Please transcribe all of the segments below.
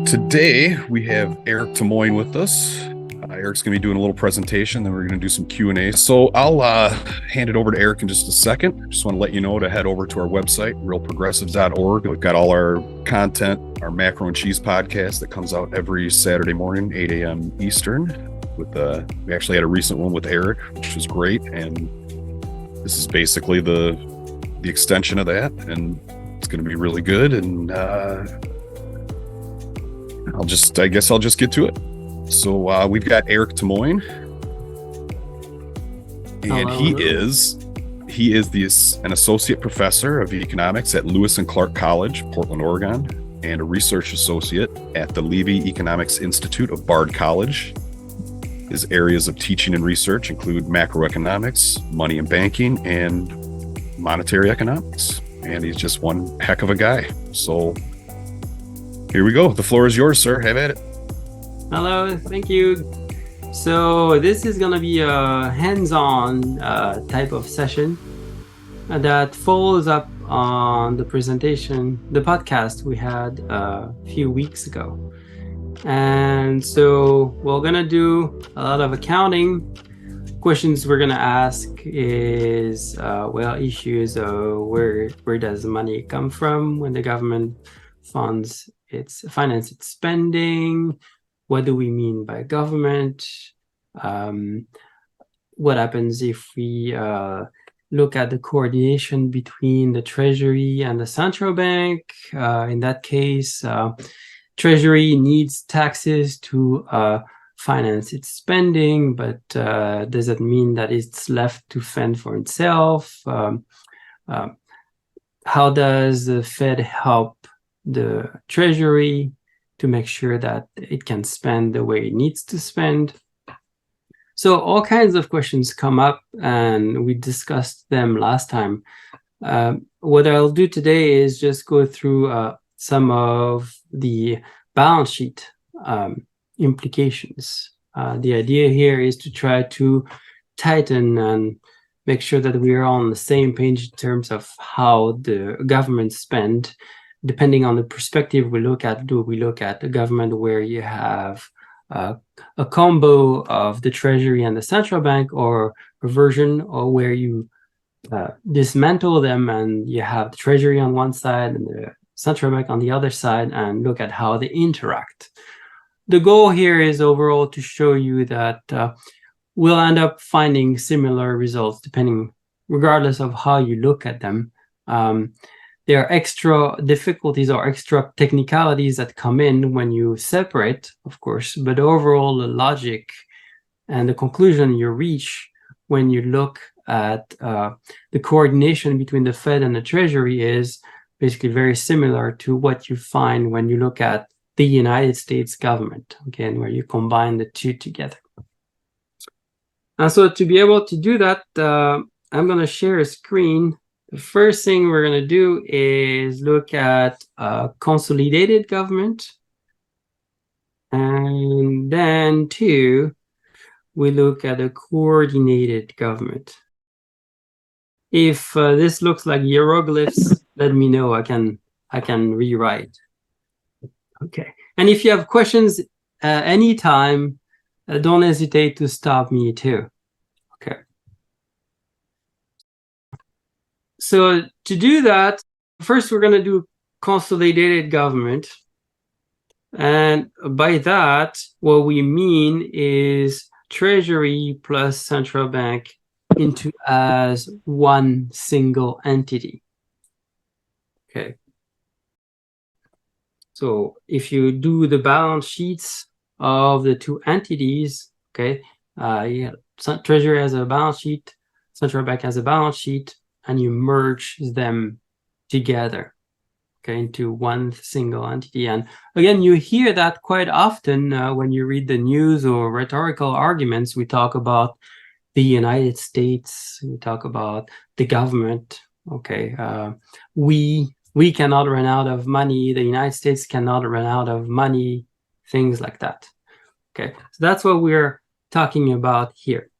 today we have Eric Tymoigne with us. Eric's going to be doing a little presentation, then we're going to do some Q&A. So I'll hand it over to Eric in just a second. Just want to let you know to head over to our website, realprogressives.org. We've got all our content, our Macro and Cheese podcast that comes out every Saturday morning, 8 a.m. Eastern. We actually had a recent one with Eric, which was great, and this is basically the extension of that, and it's going to be really good. And I guess I'll just get to it. So we've got Eric Tymoigne, and he is an associate professor of economics at Lewis and Clark College, Portland, Oregon, and a research associate at the Levy Economics Institute of Bard College. His areas of teaching and research include macroeconomics, money and banking, and monetary economics. And he's just one heck of a guy. So here we go. The floor is yours, sir. Have at it. Hello, thank you. So this is going to be a hands-on type of session that follows up on the podcast we had a few weeks ago. And so we're going to do a lot of accounting. Questions we're going to ask is, issues of where does the money come from when the government finance its spending? What do we mean by government? What happens if we look at the coordination between the Treasury and the central bank? In that case, Treasury needs taxes to finance its spending, but does that mean that it's left to fend for itself? How does the Fed help the Treasury to make sure that it can spend the way it needs to spend? So all kinds of questions come up, and we discussed them last time. What I'll do today is just go through some of the balance sheet implications. The idea here is to try to tighten and make sure that we are on the same page in terms of how the government spend. Depending on the perspective we look at, do we look at the government where you have a combo of the Treasury and the central bank, or a version or where you dismantle them and you have the Treasury on one side and the central bank on the other side, and look at how they interact. The goal here is overall to show you that we'll end up finding similar results regardless of how you look at them. There are extra difficulties or extra technicalities that come in when you separate, of course, but overall the logic and the conclusion you reach when you look at the coordination between the Fed and the Treasury is basically very similar to what you find when you look at the United States government, okay, and where you combine the two together. And so to be able to do that, I'm going to share a screen. The first thing we're going to do is look at consolidated government. And then we look at a coordinated government. If this looks like hieroglyphs, let me know. I can rewrite. Okay. And if you have questions anytime, don't hesitate to stop me too. Okay. So to do that, first we're going to do consolidated government. And by that, what we mean is Treasury plus central bank into as one single entity. Okay. So if you do the balance sheets of the two entities, okay, Treasury has a balance sheet, central bank has a balance sheet, and you merge them together, okay, into one single entity. And again, you hear that quite often when you read the news or rhetorical arguments. We talk about the United States, we talk about the government, okay, we cannot run out of money, the United States cannot run out of money, things like that. Okay, so that's what we're talking about here.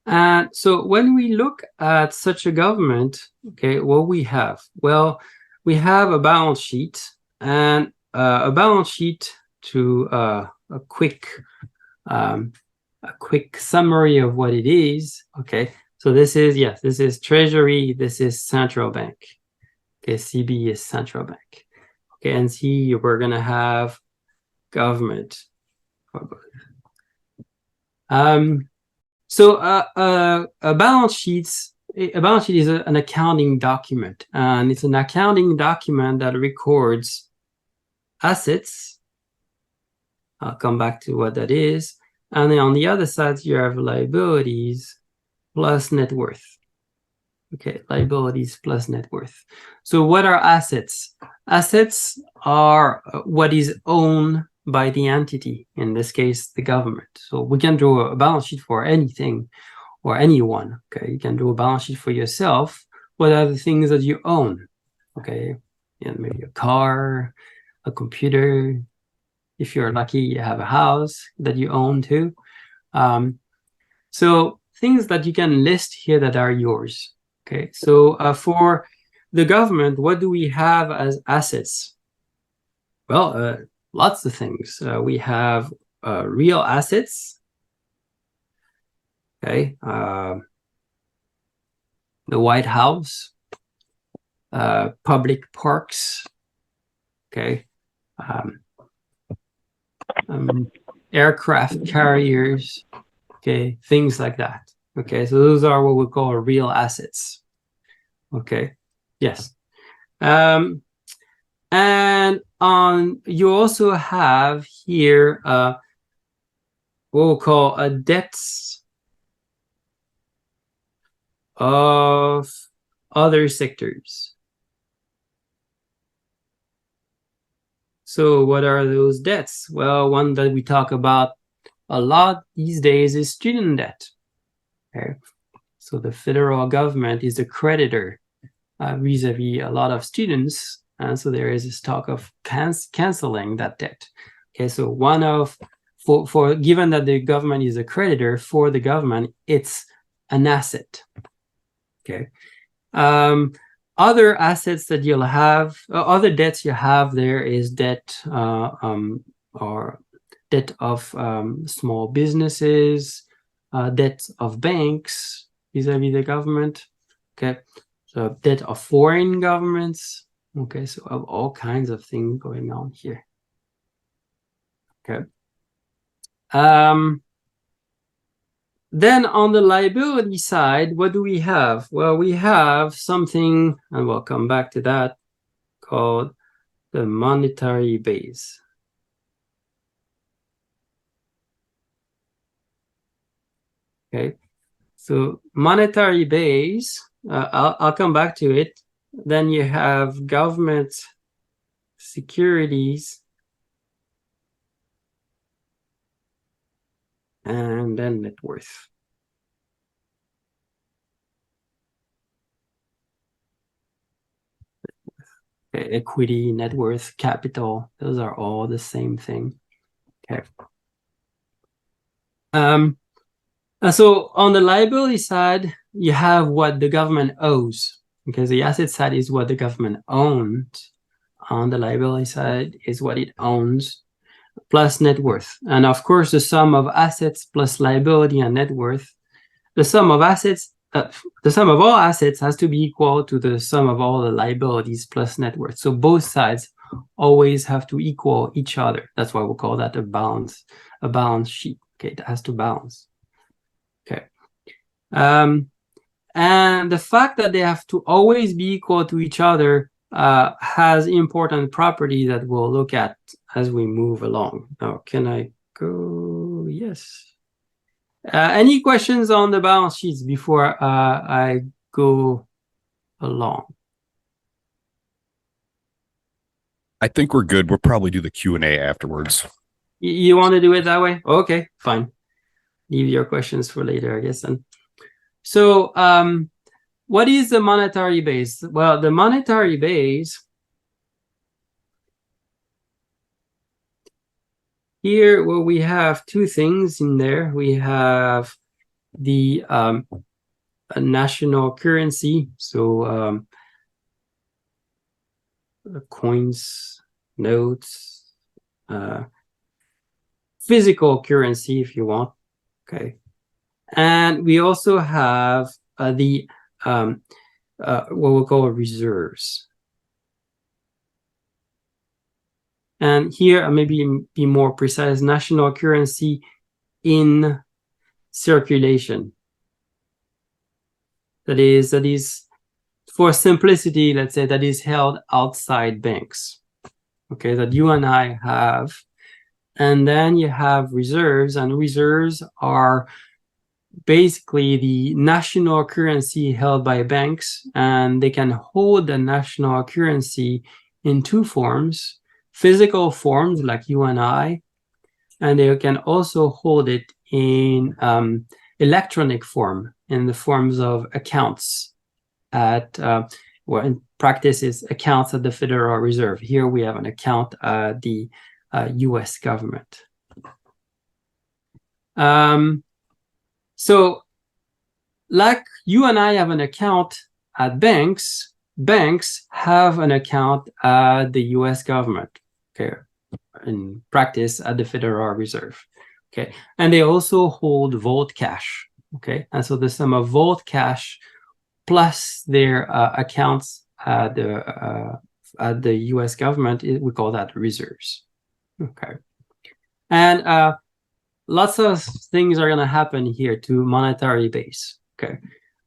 And so when we look at such a government, okay, what we have? Well, we have a balance sheet, and a balance sheet to a quick summary of what it is. Okay, so this is Treasury, this is central bank. Okay, CB is central bank. Okay, and C, we're gonna have government. So a balance sheet is an accounting document, and it's an accounting document that records assets. I'll come back to what that is. And then on the other side, you have liabilities plus net worth. Okay, liabilities plus net worth. So what are assets? Assets are what is owned by the entity, in this case, the government. So we can draw a balance sheet for anything or anyone. Okay, you can draw a balance sheet for yourself. What are the things that you own? Okay, yeah, maybe a car, a computer. If you're lucky, you have a house that you own too. So things that you can list here that are yours. Okay, so for the government, what do we have as assets? Well, lots of things. We have real assets. Okay, the White House, public parks. Okay, aircraft carriers. Okay, things like that. Okay, so those are what we call real assets. Okay, yes. And you also have here what we'll call debts of other sectors. So what are those debts? Well, one that we talk about a lot these days is student debt. Okay, so the federal government is a creditor vis-a-vis a lot of students, and so there is this talk of canceling that debt. Okay, so one of for given that the government is a creditor, for the government it's an asset. Okay, other assets that you'll have, other debts you have there is debt or debt of small businesses, debt of banks vis-a-vis the government. Okay, so debt of foreign governments. Okay, so of all kinds of things going on here. Okay. Then on the liability side, what do we have? Well, we have something, and we'll come back to that, called the monetary base. Okay, so monetary base, I'll come back to it. Then you have government securities, and then net worth. Okay, equity, net worth, capital, those are all the same thing. Okay. So on the liability side, you have what the government owes, because the asset side is what the government owns. On the liability side is what it owns, plus net worth. And of course, the sum of assets plus liability and net worth, the sum of assets, the sum of all assets has to be equal to the sum of all the liabilities plus net worth. So both sides always have to equal each other. That's why we call that a balance sheet. Okay, it has to balance. Okay. And the fact that they have to always be equal to each other has important property that we'll look at as we move along. Now, can I go? Yes. Any questions on the balance sheets before I go along? I think we're good. We'll probably do the Q&A afterwards. You want to do it that way? Okay, fine. Leave your questions for later, I guess then. So what is the monetary base? Well, the monetary base, here, well, we have two things in there. We have the national currency, so the coins notes, physical currency if you want. Okay. And we also have what we call reserves. And here, maybe be more precise, national currency in circulation. That is, for simplicity, let's say that is held outside banks. Okay, that you and I have. And then you have reserves, and reserves are basically the national currency held by banks, and they can hold the national currency in two forms: physical forms like you and I, and they can also hold it in electronic form, in the forms of accounts at well, in practice is accounts at the Federal Reserve. Here we have an account at the US government. So like you and I have an account at banks, banks have an account at the US government, okay, in practice at the Federal Reserve, okay, and they also hold vault cash, okay, and so the sum of vault cash plus their accounts at the US government, we call that reserves, okay, and lots of things are going to happen here to monetary base, okay.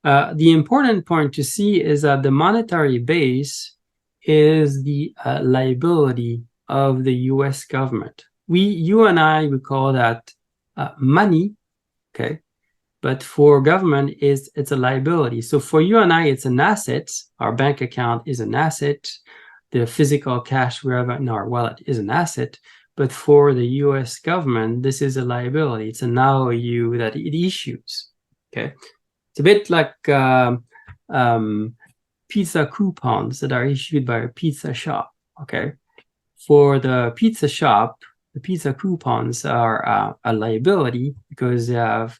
The important point to see is that the monetary base is the liability of the US government. You and I, we call that money, okay, but for government it's a liability. So for you and I, it's an asset. Our bank account is an asset. The physical cash we have in our wallet is an asset. But for the US government, this is a liability. It's an IOU that it issues, okay? It's a bit like pizza coupons that are issued by a pizza shop, okay? For the pizza shop, the pizza coupons are a liability because they have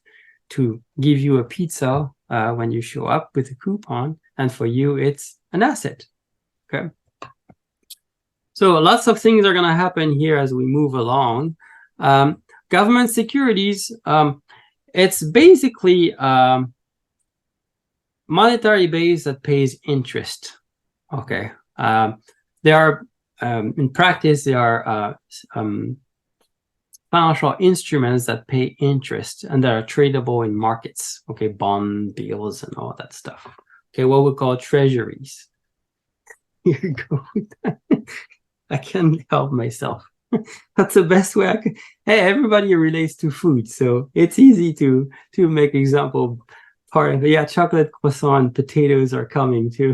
to give you a pizza when you show up with a coupon, and for you, it's an asset, okay? So lots of things are going to happen here as we move along. Government securities, it's basically monetary base that pays interest, okay? There are, in practice, there are financial instruments that pay interest and that are tradable in markets, okay? Bond, bills, and all that stuff. Okay, what we call treasuries. Here you go. I can't help myself. That's the best way I could. Hey, everybody relates to food, so it's easy to make example part of it. Yeah, chocolate croissant, potatoes are coming too.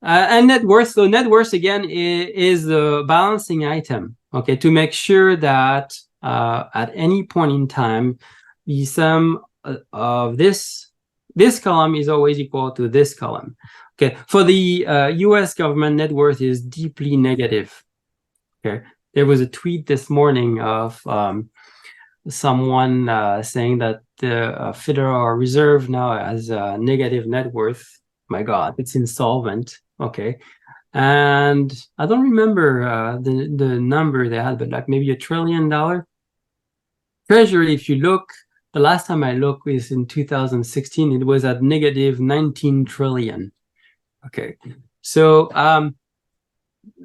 And net worth. So net worth again is the balancing item. Okay, to make sure that at any point in time, the sum of this column is always equal to this column. Okay, for the US government, net worth is deeply negative. Okay, there was a tweet this morning of someone saying that the Federal Reserve now has a negative net worth. My God, it's insolvent. Okay, and I don't remember the number they had, but like maybe $1 trillion. Treasury, if you look, the last time I looked was in 2016. It was at negative 19 trillion. Okay, so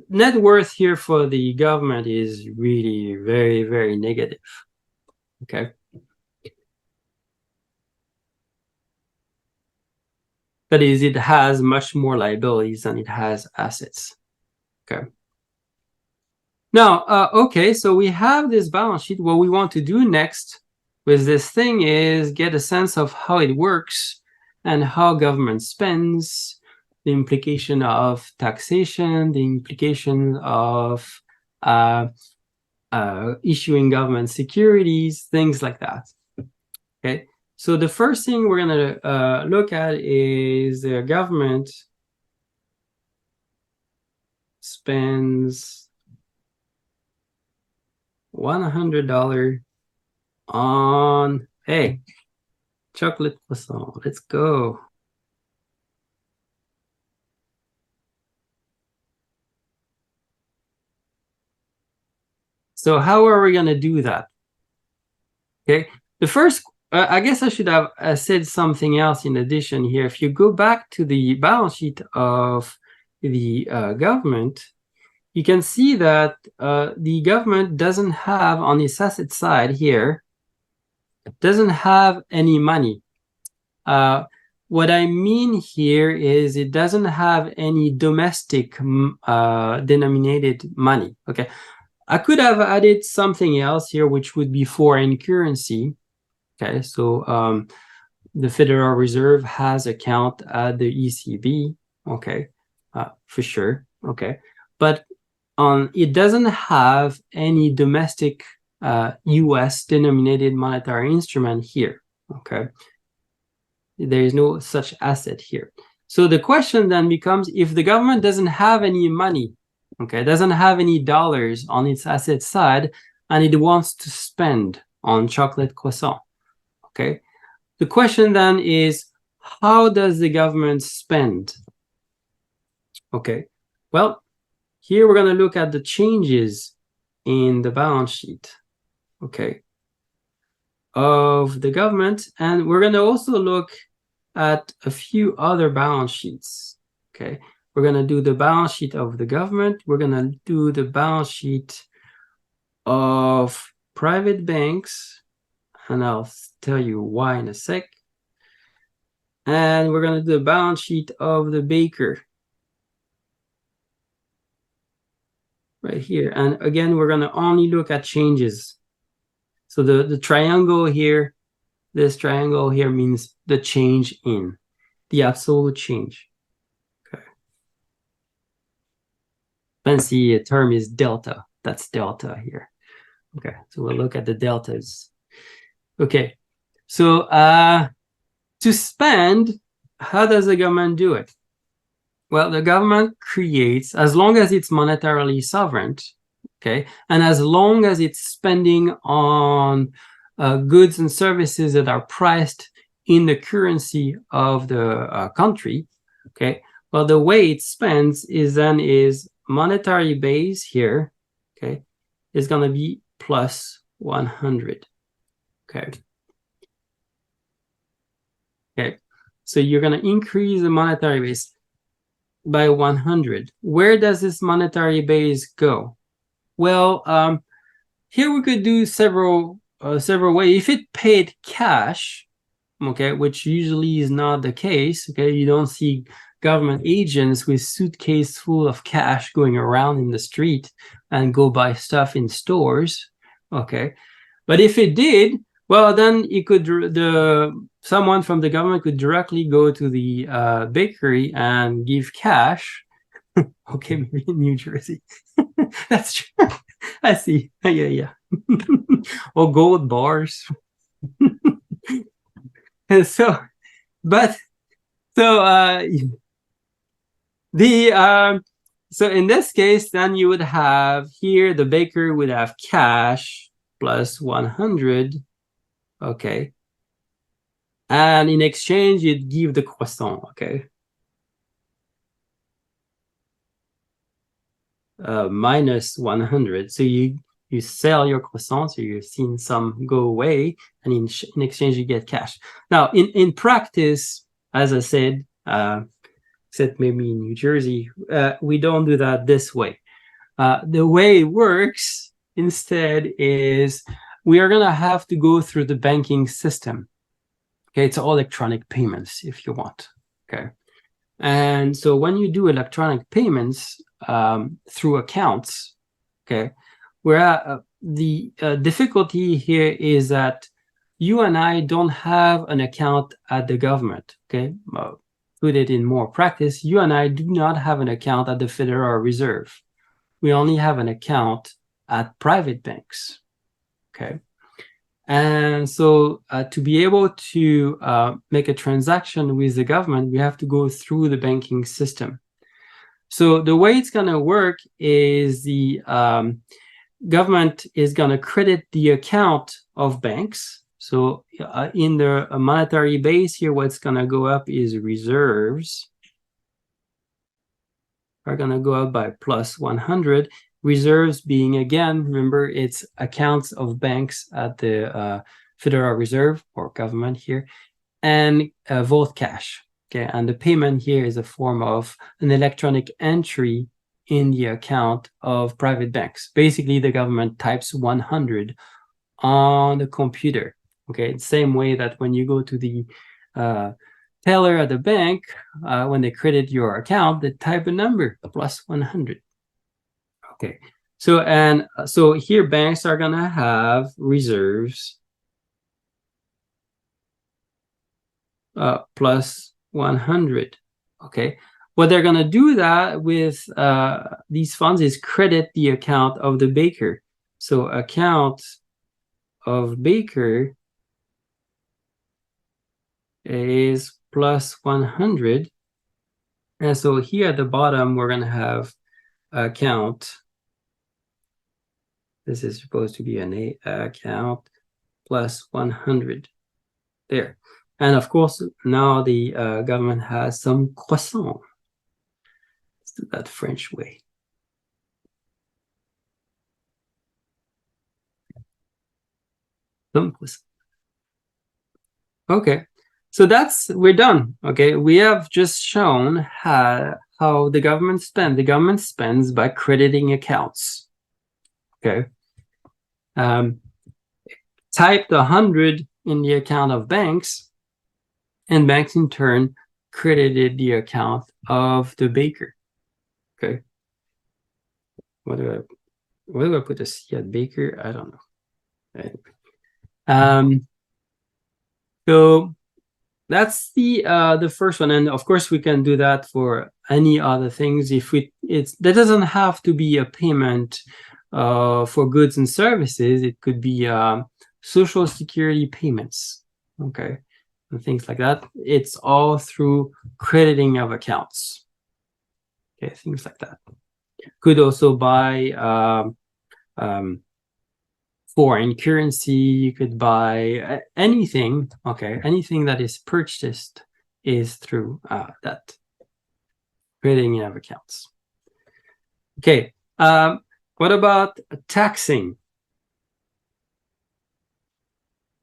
net worth here for the government is really very, very negative. Okay. That is, it has much more liabilities than it has assets. Okay. Now, okay, so we have this balance sheet. What we want to do next with this thing is get a sense of how it works and how government spends, the implication of taxation, the implication of issuing government securities, things like that. Okay, so the first thing we're going to look at is the government spends $100 on, hey, Chocolate croissant. Let's go. So how are we going to do that? Okay. The first, I guess I should have said something else in addition here. If you go back to the balance sheet of the government, you can see that the government doesn't have on its asset side here, doesn't have any money. What I mean here is it doesn't have any domestic denominated money. Okay, I could have added something else here, which would be foreign currency. Okay, so the Federal Reserve has account at the ECB. Okay, for sure. Okay, but it doesn't have any domestic US denominated monetary instrument here. Okay, there is no such asset here. So the question then becomes, if the government doesn't have any money, okay, doesn't have any dollars on its asset side, and it wants to spend on chocolate croissant, okay, the question then is, how does the government spend? Okay, well, here we're going to look at the changes in the balance sheet, okay, of the government, and we're going to also look at a few other balance sheets. Okay, we're going to do the balance sheet of the government. We're going to do the balance sheet of private banks, and I'll tell you why in a sec. And we're going to do the balance sheet of the baker right here. And again, we're going to only look at changes. So the triangle here, this triangle here means the change in, the absolute change. Okay. Fancy term is delta. That's delta here. Okay, so we'll look at the deltas. Okay, so to spend, how does the government do it? Well, the government creates, as long as it's monetarily sovereign, okay, and as long as it's spending on goods and services that are priced in the currency of the country, okay, well, the way it spends is monetary base here, okay, is going to be plus 100, okay. Okay, so you're going to increase the monetary base by 100. Where does this monetary base go? Well, here we could do several ways. If it paid cash, okay, which usually is not the case, okay, you don't see government agents with suitcase full of cash going around in the street and go buy stuff in stores, okay. But if it did, well, then it could someone from the government could directly go to the bakery and give cash. Okay, maybe in New Jersey. That's true. I see. Yeah. Or gold bars. And so in this case, then you would have here the baker would have cash plus 100, okay, and in exchange you'd give the croissant, okay, minus 100. So you sell your croissant, so you've seen some go away, and in exchange you get cash. Now in practice, as I said, except maybe in New Jersey, we don't do that this way. The way it works instead is we are going to have to go through the banking system. Okay, it's all electronic payments if you want. Okay, and so when you do electronic payments through accounts, okay, where the difficulty here is that you and I don't have an account at the government. Okay, put it in more practice, you and I do not have an account at the Federal Reserve. We only have an account at private banks, okay? And so to be able to make a transaction with the government, we have to go through the banking system. So the way it's going to work is the government is going to credit the account of banks. So in the monetary base here, what's going to go up is reserves are going to go up by plus 100. Reserves being, again, remember, it's accounts of banks at the Federal Reserve or government here, and vote cash. Okay, and the payment here is a form of an electronic entry in the account of private banks. Basically, the government types 100 on the computer. Okay, same way that when you go to the teller at the bank, when they credit your account, they type a number plus 100. Okay, so here banks are gonna have reserves plus 100. Okay, what they're gonna do that with these funds is credit the account of the baker. So account of baker is plus 100. And so here at the bottom, we're going to have account. This is supposed to be an account plus 100 there. And of course, now the government has some croissant. Let's do that French way. Some croissant. Okay. So we're done. Okay, we have just shown how the government spends. The government spends by crediting accounts. Okay. Type the 100 in the account of banks, and banks in turn credited the account of the baker. Okay. What do I put a C at baker? I don't know. Anyway. So that's the first one, and of course we can do that for any other things. If that doesn't have to be a payment for goods and services. It could be social security payments, okay, and things like that. It's all through crediting of accounts, okay, things like that. Could also buy foreign currency. You could buy anything, okay, anything that is purchased is through that crediting of accounts. Okay, what about taxing?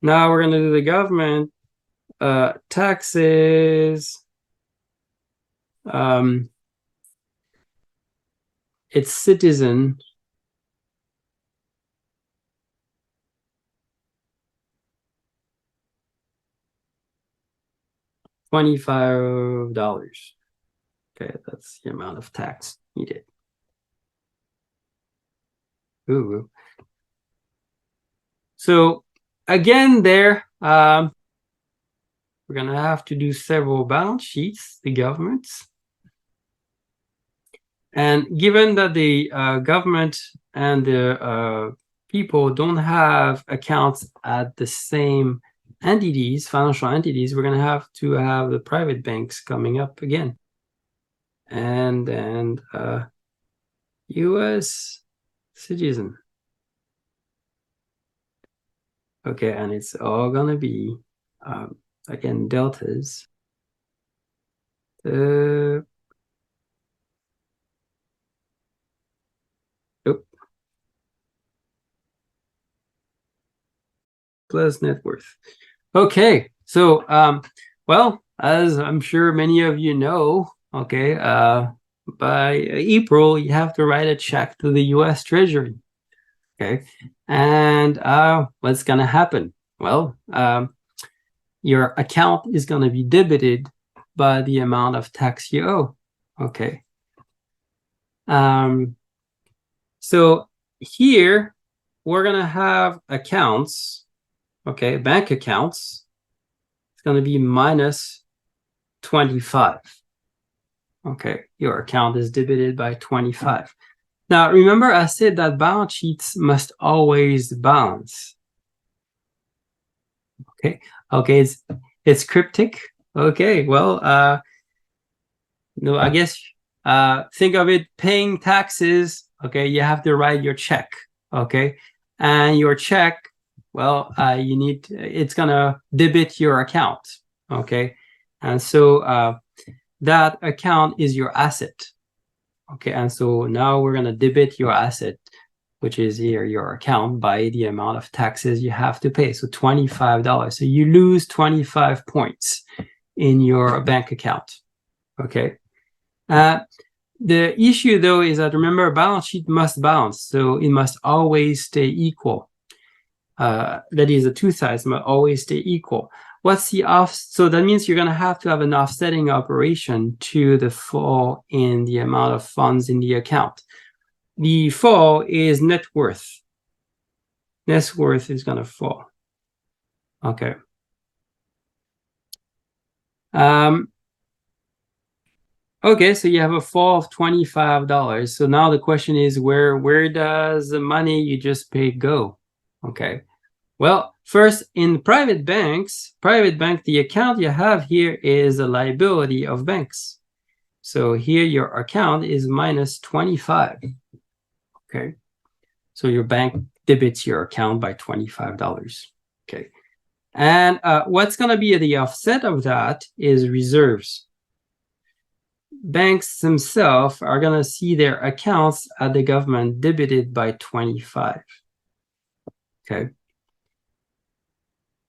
Now we're going to do the government taxes. Its citizen $25. Okay, that's the amount of tax needed. Ooh. So again, there we're gonna have to do several balance sheets, the governments. And given that the government and the people don't have accounts at the same entities, financial entities, we're going to have the private banks coming up again. And US citizen. Okay, and it's all going to be, again, deltas. Plus net worth. Okay, so well, as I'm sure many of you know, okay, by April you have to write a check to the US Treasury. Okay, and what's gonna happen? Well, your account is gonna be debited by the amount of tax you owe. Okay. So here we're gonna have accounts. Okay, bank accounts, it's going to be minus 25. Okay, your account is debited by 25. Now, remember I said that balance sheets must always balance. Okay, it's cryptic. Okay, well, no, I guess think of it paying taxes. Okay, you have to write your check. Okay, and your check Well, it's gonna debit your account, okay? And so that account is your asset, okay? And so now we're gonna debit your asset, which is here your account, by the amount of taxes you have to pay. So $25. So you lose 25 points in your bank account, okay? The issue, though, is that, remember, a balance sheet must balance, so it must always stay equal. That is, the two sides must always stay equal. What's the off? So that means you're going to have an offsetting operation to the fall in the amount of funds in the account. The fall is net worth. Net worth is going to fall. Okay. Okay, so you have a fall of $25. So now the question is, where does the money you just paid go? Okay. Well, first, in private banks, the account you have here is a liability of banks. So here your account is minus 25. Okay. So your bank debits your account by $25. Okay. And what's going to be the offset of that is reserves. Banks themselves are going to see their accounts at the government debited by 25. Okay.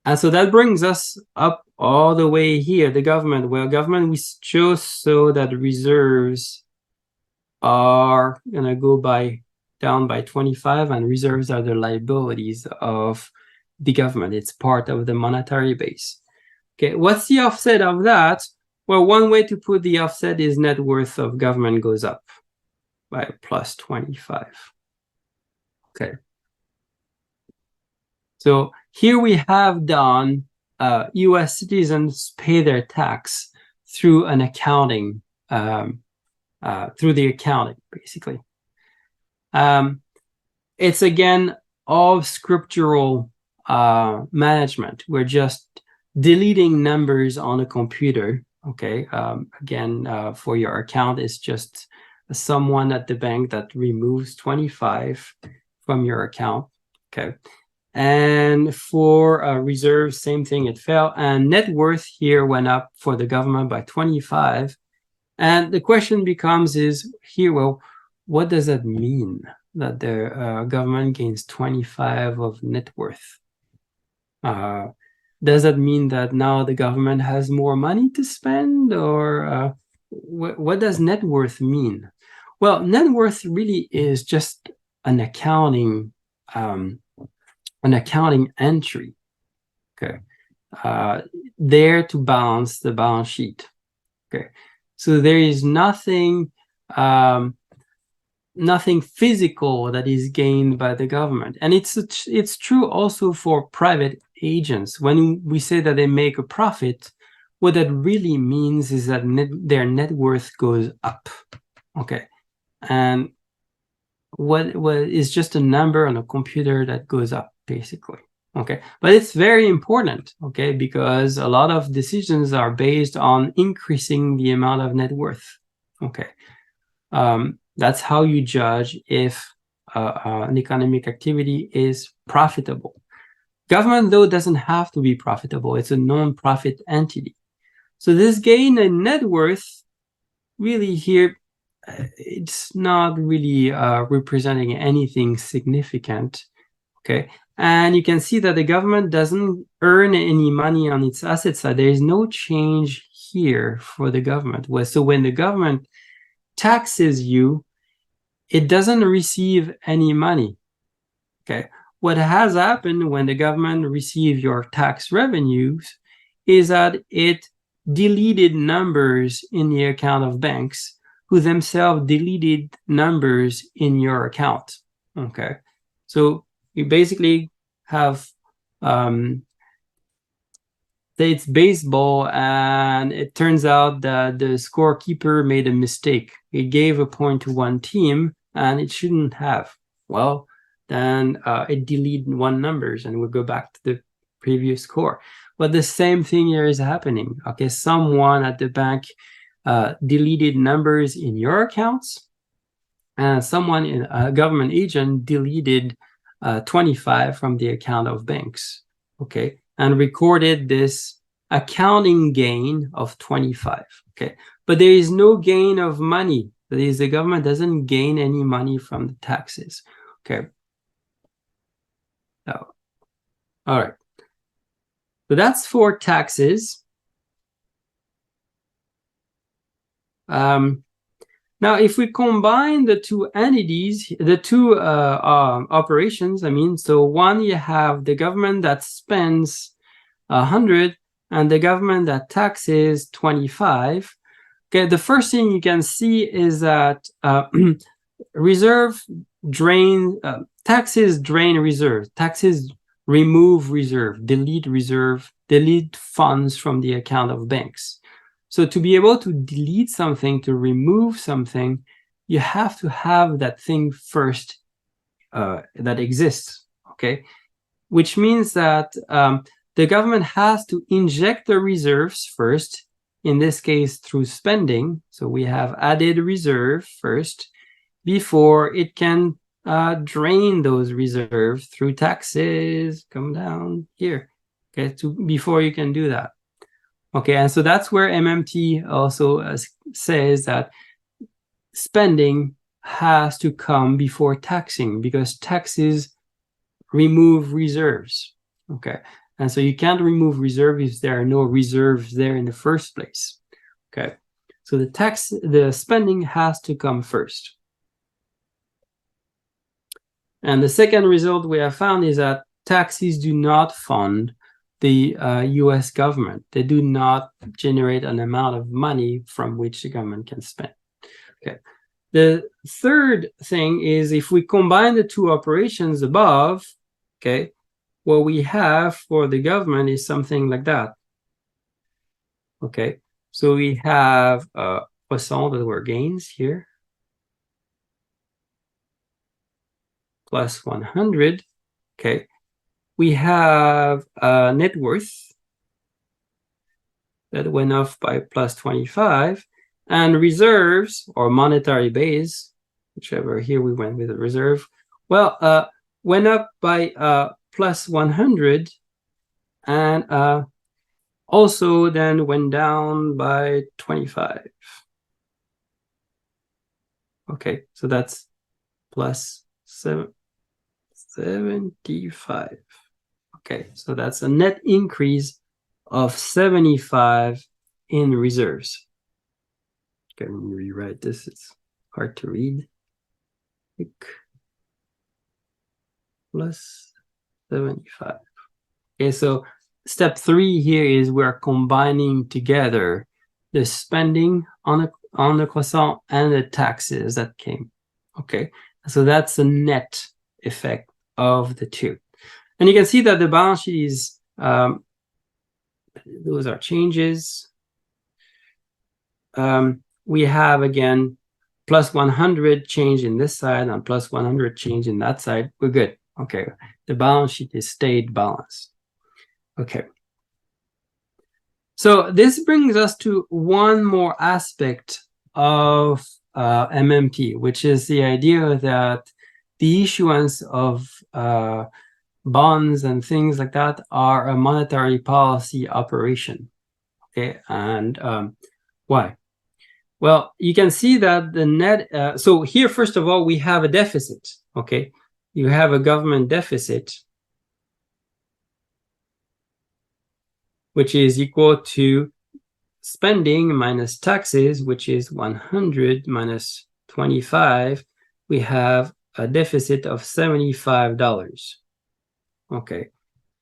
And so that brings us up all the way here, the government. Well, government, we chose so that reserves are going to go down by 25, and reserves are the liabilities of the government. It's part of the monetary base. Okay, what's the offset of that? Well, one way to put the offset is net worth of government goes up by plus 25. Okay. So here we have done US citizens pay their tax through an accounting, through the accounting, basically. It's, again, all scriptural management. We're just deleting numbers on a computer, okay? Again, for your account, it's just someone at the bank that removes 25 from your account, okay? And for reserves, same thing, it fell. And net worth here went up for the government by 25. And the question becomes is here, well, what does that mean that the government gains 25 of net worth? Does that mean that now the government has more money to spend, or what does net worth mean? Well, net worth really is just an accounting entry, okay, there to balance the balance sheet. Okay, so there is nothing physical that is gained by the government, and it's true also for private agents. When we say that they make a profit, what that really means is that their net worth goes up. Okay, and what is just a number on a computer that goes up, basically. Okay, but it's very important, okay, because a lot of decisions are based on increasing the amount of net worth. Okay, that's how you judge if an economic activity is profitable. Government, though, doesn't have to be profitable. It's a non-profit entity. So this gain in net worth, really here, it's not really representing anything significant, okay? And you can see that the government doesn't earn any money on its asset side. There is no change here for the government. So when the government taxes you, it doesn't receive any money, okay? What has happened when the government receives your tax revenues is that it deleted numbers in the account of banks who themselves deleted numbers in your account, okay? So you basically have, say it's baseball, and it turns out that the scorekeeper made a mistake. He gave a point to one team, and it shouldn't have. Well, then it deleted one numbers, and we'll go back to the previous score. But the same thing here is happening, okay? Someone at the bank deleted numbers in your accounts, and someone in a government agent deleted 25 from the account of banks, okay, and recorded this accounting gain of 25, okay, but there is no gain of money. That is, the government doesn't gain any money from the taxes, okay. Oh. All right, so that's for taxes. Now, if we combine the two entities, the two operations, I mean, so one, you have the government that spends 100 and the government that taxes 25. Okay, the first thing you can see is that taxes drain reserve, taxes remove reserve, delete funds from the account of banks. So to be able to delete something, to remove something, you have to have that thing first that exists, okay? Which means that the government has to inject the reserves first, in this case through spending. So we have added reserve first before it can drain those reserves through taxes. Come down here, okay, before you can do that. Okay, and so that's where MMT also says that spending has to come before taxing, because taxes remove reserves. Okay, and so you can't remove reserves if there are no reserves there in the first place. Okay, so the spending has to come first. And the second result we have found is that taxes do not fund the US government. They do not generate an amount of money from which the government can spend. Okay. The third thing is, if we combine the two operations above, okay, what we have for the government is something like that. Okay, so we have poisson, that were gains here, plus 100. Okay, we have net worth that went up by plus 25, and reserves, or monetary base, whichever, here we went with a reserve, well, went up by plus 100, and also then went down by 25. Okay, so that's plus 75. Okay, so that's a net increase of 75 in reserves. Okay, let me rewrite this, it's hard to read. Plus 75. Okay, so step 3 here is we're combining together the spending on the croissant and the taxes that came. Okay, so that's the net effect of the two. And you can see that the balance sheet is, those are changes. We have, again, plus 100 change in this side and plus 100 change in that side. We're good. Okay, the balance sheet is stayed balanced. Okay. So this brings us to one more aspect of MMT, which is the idea that the issuance of bonds and things like that are a monetary policy operation. Okay, and why? Well, you can see that the net, so here, first of all, we have a deficit, okay? You have a government deficit, which is equal to spending minus taxes, which is 100 minus 25. We have a deficit of $75. Okay,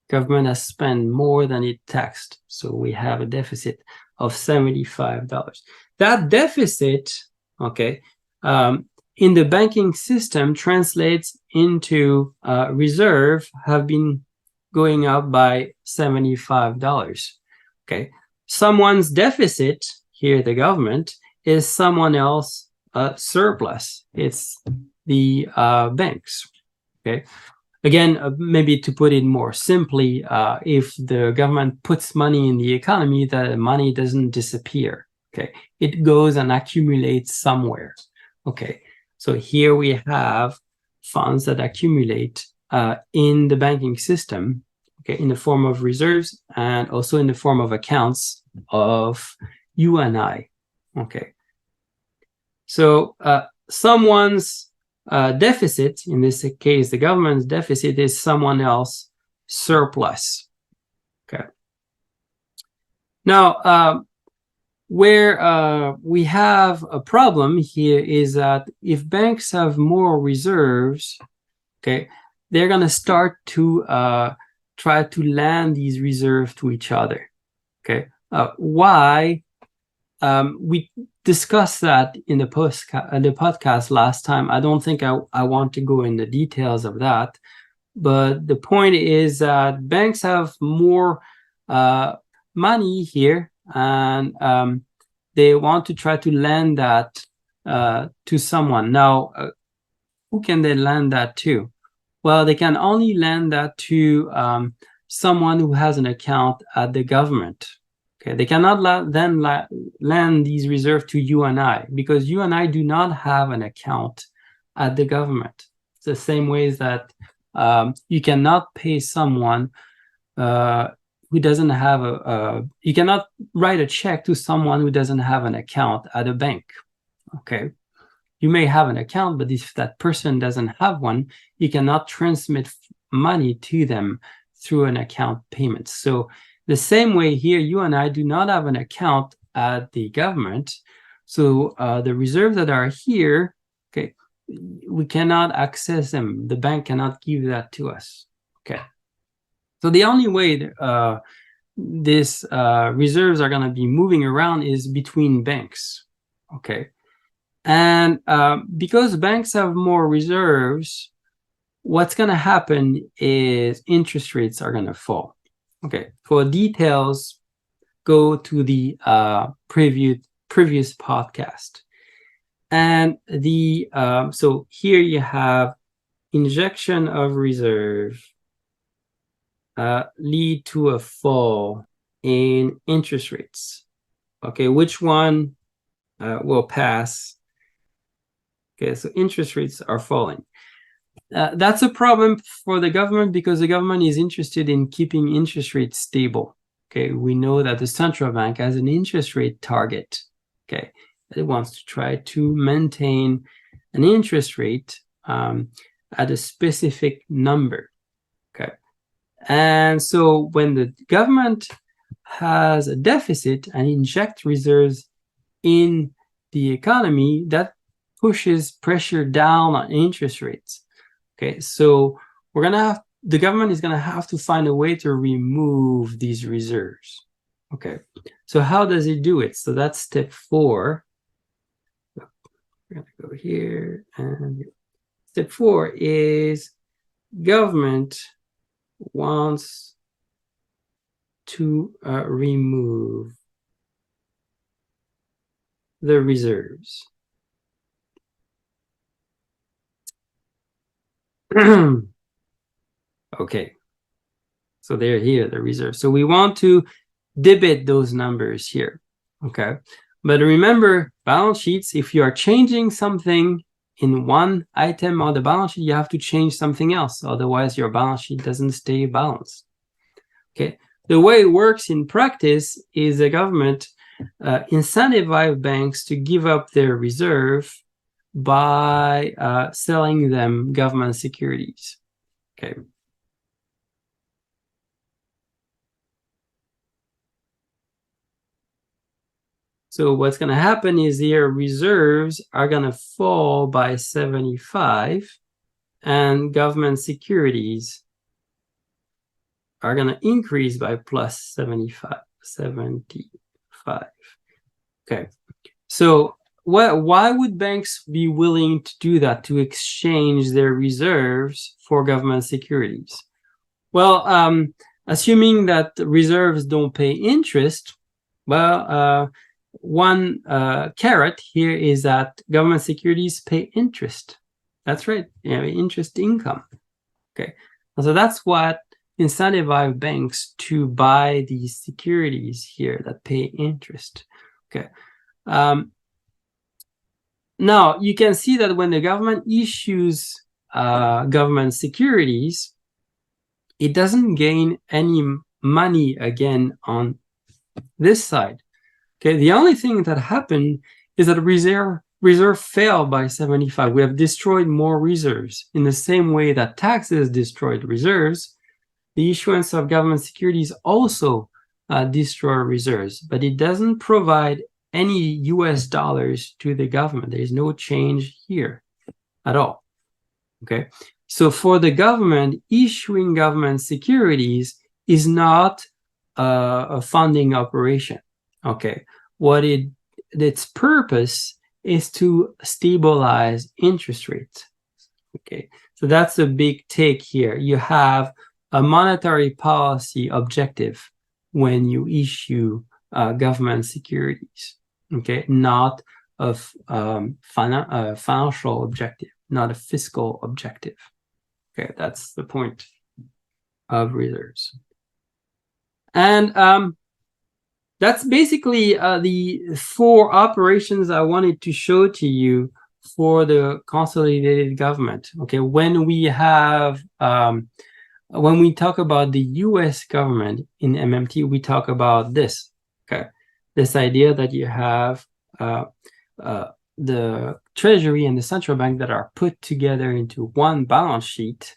government has spent more than it taxed, so we have a deficit of $75. That deficit, okay, in the banking system translates into reserve have been going up by $75. Okay, someone's deficit here, the government, is someone else surplus. It's the banks. Okay, again, maybe to put it more simply, if the government puts money in the economy, the money doesn't disappear. Okay, it goes and accumulates somewhere. Okay, so here we have funds that accumulate in the banking system, okay, in the form of reserves and also in the form of accounts of you and I. Okay. So someone's deficit, in this case, the government's deficit, is someone else's surplus. Okay. Now, where we have a problem here is that if banks have more reserves, okay, they're going to start to try to lend these reserves to each other. Okay. Why? We discussed that in the podcast last time. I don't think I want to go in the details of that. But the point is that banks have more money here, and they want to try to lend that to someone. Now, who can they lend that to? Well, they can only lend that to someone who has an account at the government. Okay, they cannot lend these reserves to you and I, because you and I do not have an account at the government. It's the same ways that you cannot pay someone who doesn't have you cannot write a check to someone who doesn't have an account at a bank. Okay, you may have an account, but if that person doesn't have one, you cannot transmit money to them through an account payment. So the same way here, you and I do not have an account at the government. So the reserves that are here, okay, we cannot access them. The bank cannot give that to us. Okay. So the only way these reserves are going to be moving around is between banks. Okay. And because banks have more reserves, what's going to happen is interest rates are going to fall. Okay, for details, go to the previous podcast. And the so here you have injection of reserve lead to a fall in interest rates. Okay, which one will pass? Okay, so interest rates are falling. That's a problem for the government, because the government is interested in keeping interest rates stable. Okay, we know that the central bank has an interest rate target. Okay, it wants to try to maintain an interest rate at a specific number. Okay, and so when the government has a deficit and inject reserves in the economy, that pushes pressure down on interest rates. Okay, so the government is gonna have to find a way to remove these reserves. Okay, so how does it do it? So that's step 4. We're gonna go here, and step 4 is government wants to remove the reserves. Okay, so they're here, the reserves. So we want to debit those numbers here. Okay, but remember, balance sheets, if you are changing something in one item on the balance sheet, you have to change something else. Otherwise, your balance sheet doesn't stay balanced. Okay, the way it works in practice is the government incentivize banks to give up their reserve by selling them government securities. Okay. So what's going to happen is their reserves are going to fall by 75, and government securities are going to increase by plus 75. Okay. So why would banks be willing to do that, to exchange their reserves for government securities? Well, assuming that reserves don't pay interest, well, one carrot here is that government securities pay interest. That's right, interest income. Okay, so that's what incentivize banks to buy these securities here that pay interest. Okay. Now you can see that when the government issues government securities, it doesn't gain any money again on this side. Okay, the only thing that happened is that reserve fell by 75. We have destroyed more reserves. In the same way that taxes destroyed reserves, the issuance of government securities also destroy reserves, but it doesn't provide any US dollars to the government. There is no change here at all. Okay, so for the government, issuing government securities is not a funding operation. Okay, its purpose is to stabilize interest rates. Okay, so that's a big take here. You have a monetary policy objective when you issue government securities. Okay, not a financial objective, not a fiscal objective. Okay, that's the point of reserves. And that's basically the 4 operations I wanted to show to you for the consolidated government. Okay, when we have when we talk about the US government in MMT, we talk about this. Okay, this idea that you have the Treasury and the central bank that are put together into one balance sheet,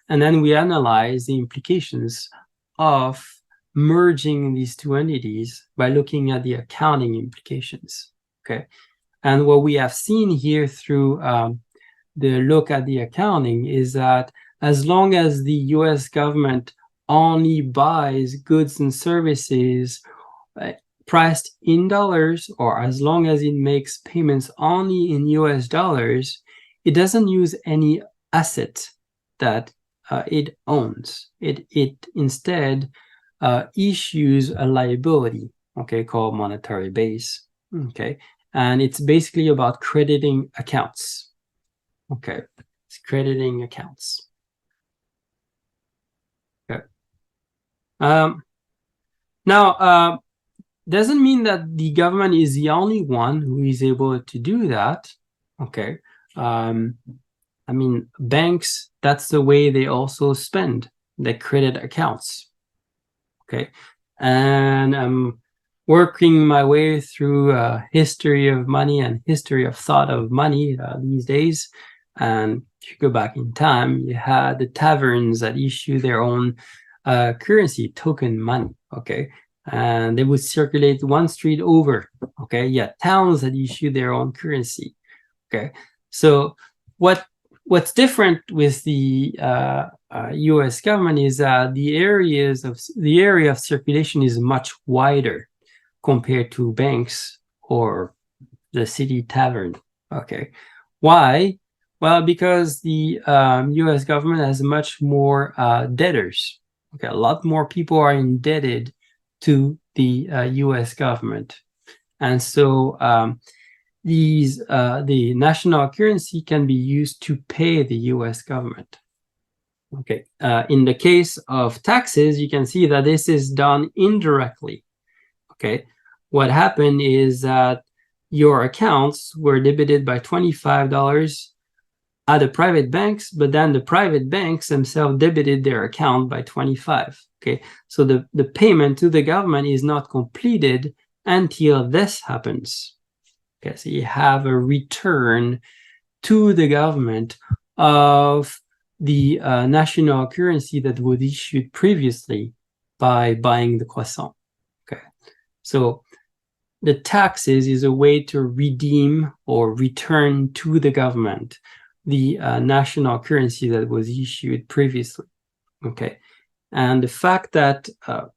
and then we analyze the implications of merging these 2 entities by looking at the accounting implications. Okay, and what we have seen here through the look at the accounting is that as long as the US government only buys goods and services priced in dollars, or as long as it makes payments only in US dollars, it doesn't use any asset that it owns. It instead issues a liability, okay, called monetary base. Okay, and it's basically about crediting accounts. Okay, it's crediting accounts. Okay. Now, doesn't mean that the government is the only one who is able to do that. Okay. I mean, banks, that's the way they also spend. They credit accounts. Okay. And I'm working my way through history of money and history of thought of money these days. And if you go back in time, you had the taverns that issue their own currency, token money. Okay. And they would circulate one street over. Okay. Yeah. Towns that issue their own currency. Okay. So what's different with the US government is that the area of circulation is much wider compared to banks or the city tavern. Okay. Why? Well, because the US government has much more debtors. Okay. A lot more people are indebted to the US government. And so the national currency can be used to pay the US government. Okay, in the case of taxes, you can see that this is done indirectly. Okay, what happened is that your accounts were debited by $25 at the private banks, but then the private banks themselves debited their account by $25. Okay, so the payment to the government is not completed until this happens. Okay, so you have a return to the government of the national currency that was issued previously by buying the croissant. Okay, so the taxes is a way to redeem or return to the government the national currency that was issued previously. Okay, and the fact that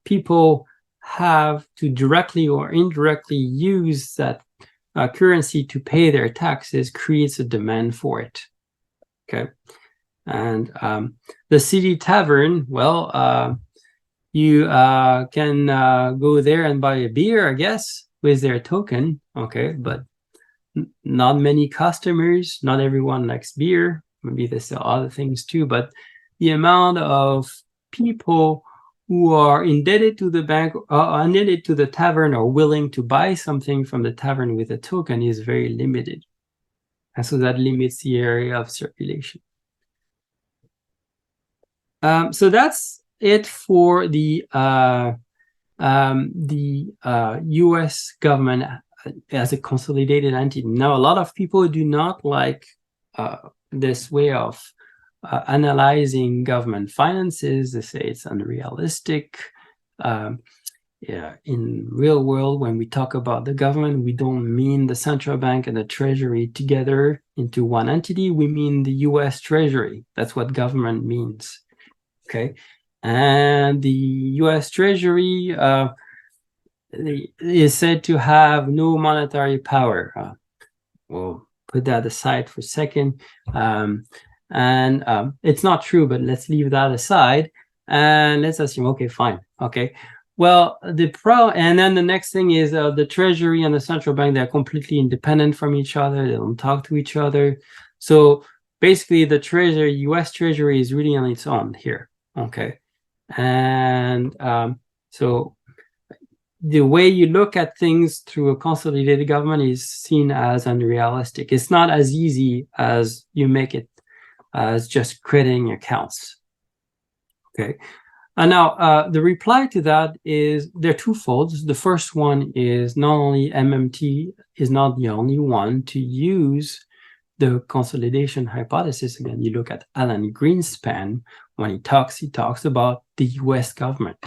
people have to directly or indirectly use that currency to pay their taxes creates a demand for it. Okay, and the city tavern, well, you can go there and buy a beer, I guess, with their token. Okay, but not many customers. Not everyone likes beer. Maybe they sell other things too, but the amount of people who are indebted to the bank, indebted to the tavern, or willing to buy something from the tavern with a token is very limited. And so that limits the area of circulation. So that's it for the U.S. government as a consolidated entity. Now, a lot of people do not like this way of analyzing government finances. They say it's unrealistic. Yeah, in real world, when we talk about the government, we don't mean the central bank and the Treasury together into one entity. We mean the US Treasury. That's what government means. Okay. And the US Treasury is said to have no monetary power. We'll put that aside for a second. It's not true, but let's leave that aside. And let's assume, okay, fine. Okay. Well, and then the next thing is the Treasury and the central bank, they're completely independent from each other. They don't talk to each other. So basically the Treasury, US Treasury is really on its own here. Okay. And so the way you look at things through a consolidated government is seen as unrealistic. It's not as easy as you make it as just crediting accounts. Okay. And now the reply to that is there are twofold. The first one is not only MMT is not the only one to use the consolidation hypothesis. Again, you look at Alan Greenspan, when he talks about the US government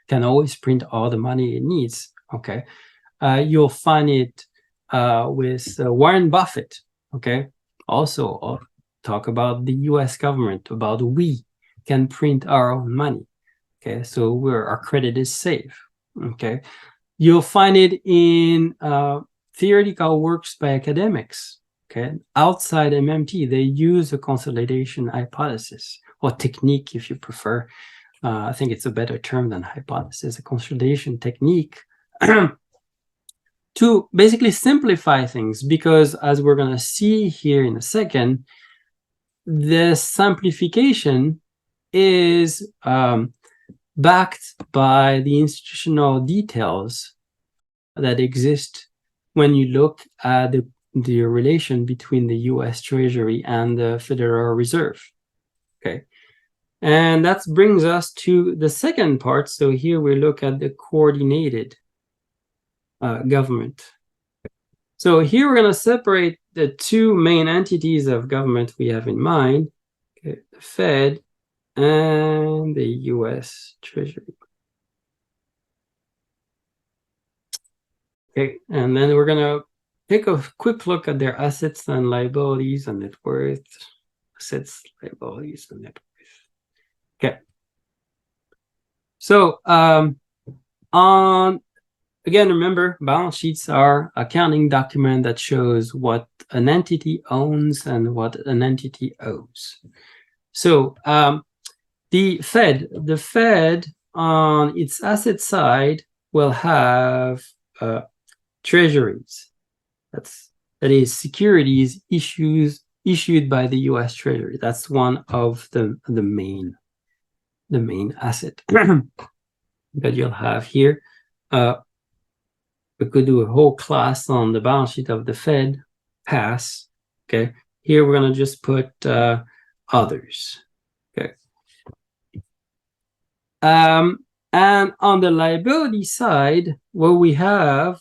can always print all the money it needs. Okay. You'll find it with Warren Buffett. Okay. Also talk about the US government, about we can print our own money. Okay, so our credit is safe. Okay, you'll find it in theoretical works by academics. Okay, outside MMT, they use a consolidation hypothesis or technique, if you prefer. I think it's a better term than hypothesis, a consolidation technique to basically simplify things, because as we're going to see here in a second, the simplification is backed by the institutional details that exist when you look at the relation between the US Treasury and the Federal Reserve. Okay. And that brings us to the second part. So here we look at the coordinated government. So here we're going to separate the two main entities of government we have in mind, okay, the Fed and the US Treasury. Okay, and then we're going to take a quick look at their assets and liabilities and net worth. Assets, liabilities, and net worth. Okay. So again, remember, balance sheets are accounting document that shows what an entity owns and what an entity owes. So the Fed on its asset side will have treasuries. That is securities issued by the US Treasury. That's one of the main asset that you'll have here. We could do a whole class on the balance sheet of the Fed, pass. Okay, here we're going to just put others. Okay. And on the liability side, what we have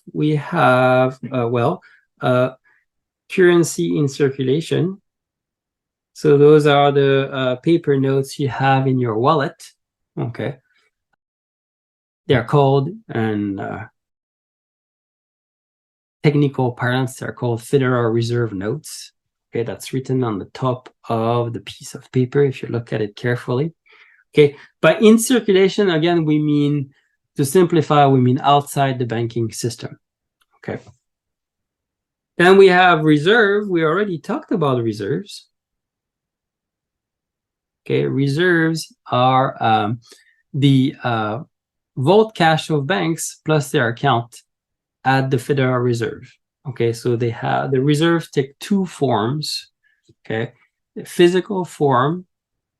currency in circulation. So those are the paper notes you have in your wallet. Okay. They're called, and technical parlance, they're called Federal Reserve notes. Okay, that's written on the top of the piece of paper if you look at it carefully. Okay, but in circulation, again, we mean, to simplify, we mean outside the banking system. Okay. Then we have reserve. We already talked about reserves. Okay, reserves are the vault cash of banks plus their account at the Federal Reserve. Okay, so they have, the reserves take two forms. Okay, a physical form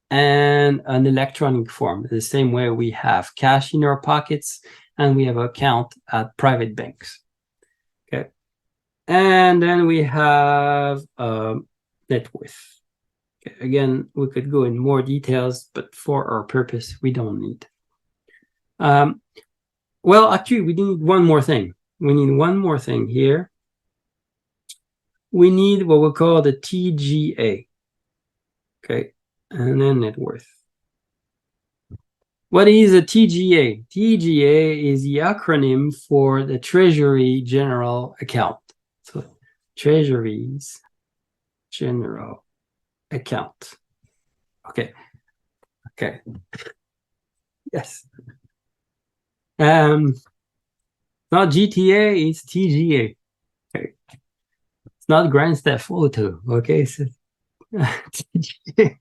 and an electronic form, the same way we have cash in our pockets and we have an account at private banks. Okay, and then we have net worth. Okay, again, we could go in more details, but for our purpose, we don't need. Well, actually, we need one more thing. We need one more thing here. We need what we call the TGA. Okay, and then net worth. What is a TGA? TGA is the acronym for the Treasury General Account. So Treasury's General Account. Okay. Okay. Yes. Not GTA, it's TGA. Okay. It's not Grand Theft Auto. Okay. So, TGA.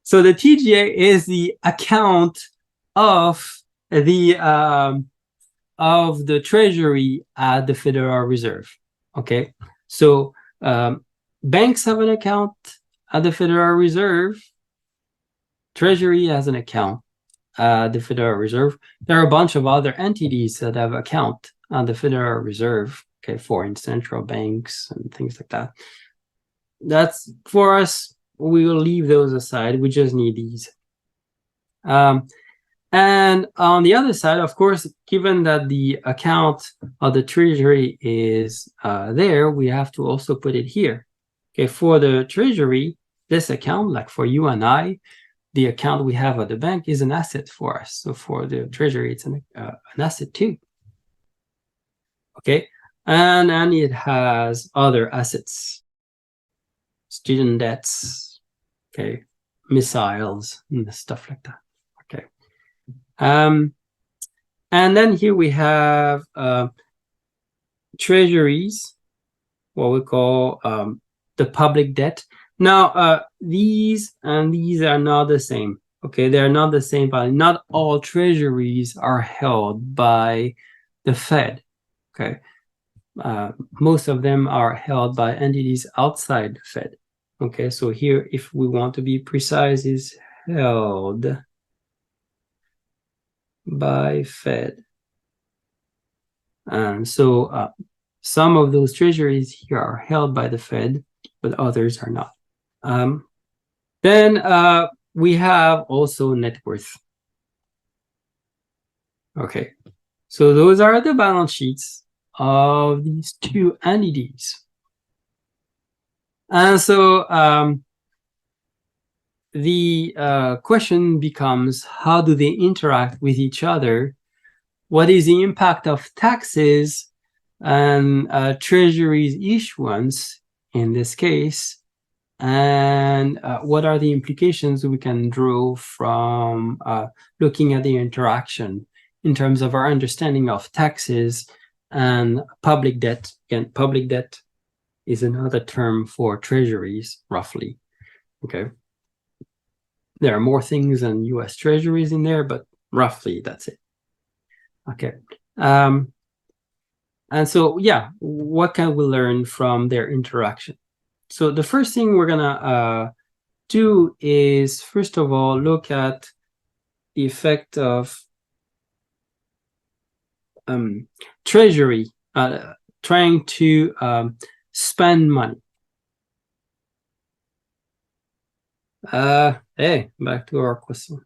So the TGA is the account of the Treasury at the Federal Reserve. Okay, so banks have an account at the Federal Reserve. Treasury has an account at the Federal Reserve. There are a bunch of other entities that have account at the Federal Reserve. Okay, foreign central banks and things like that. That's for us. We will leave those aside. We just need these. And on the other side, of course, given that the account of the Treasury is there, we have to also put it here. Okay, for the Treasury, this account, like for you and I, the account we have at the bank is an asset for us. So for the Treasury, it's an asset too. Okay, and it has other assets. Student debts, okay, missiles, and stuff like that. Okay. And then here we have treasuries, what we call the public debt. Now, these and these are not the same. Okay, they're not the same, but not all treasuries are held by the Fed. Okay. Most of them are held by entities outside the Fed. Okay, so here, if we want to be precise, is held by Fed. And so some of those treasuries here are held by the Fed, but others are not. Then we have also net worth. Okay, so those are the balance sheets of these two entities. And so the question becomes, how do they interact with each other? What is the impact of taxes and Treasury's issuance in this case? And what are the implications we can draw from looking at the interaction in terms of our understanding of taxes and public debt? Again, public debt is another term for treasuries, roughly. Okay. There are more things than US Treasuries in there, but roughly that's it. Okay. And so, yeah, what can we learn from their interaction? So the first thing we're gonna do is, first of all, look at the effect of Treasury trying to spend money. Hey, back to our question.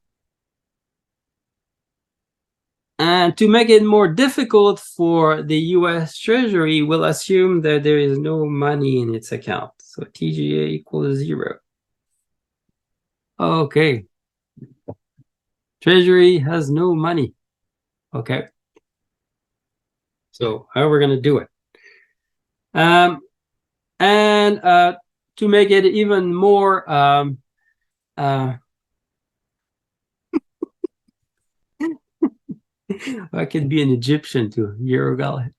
And to make it more difficult for the US Treasury, we'll assume that there is no money in its account. So TGA equals 0. Okay. Treasury has no money. Okay. So how are we going to do it? And to make it even more I could be an Egyptian too.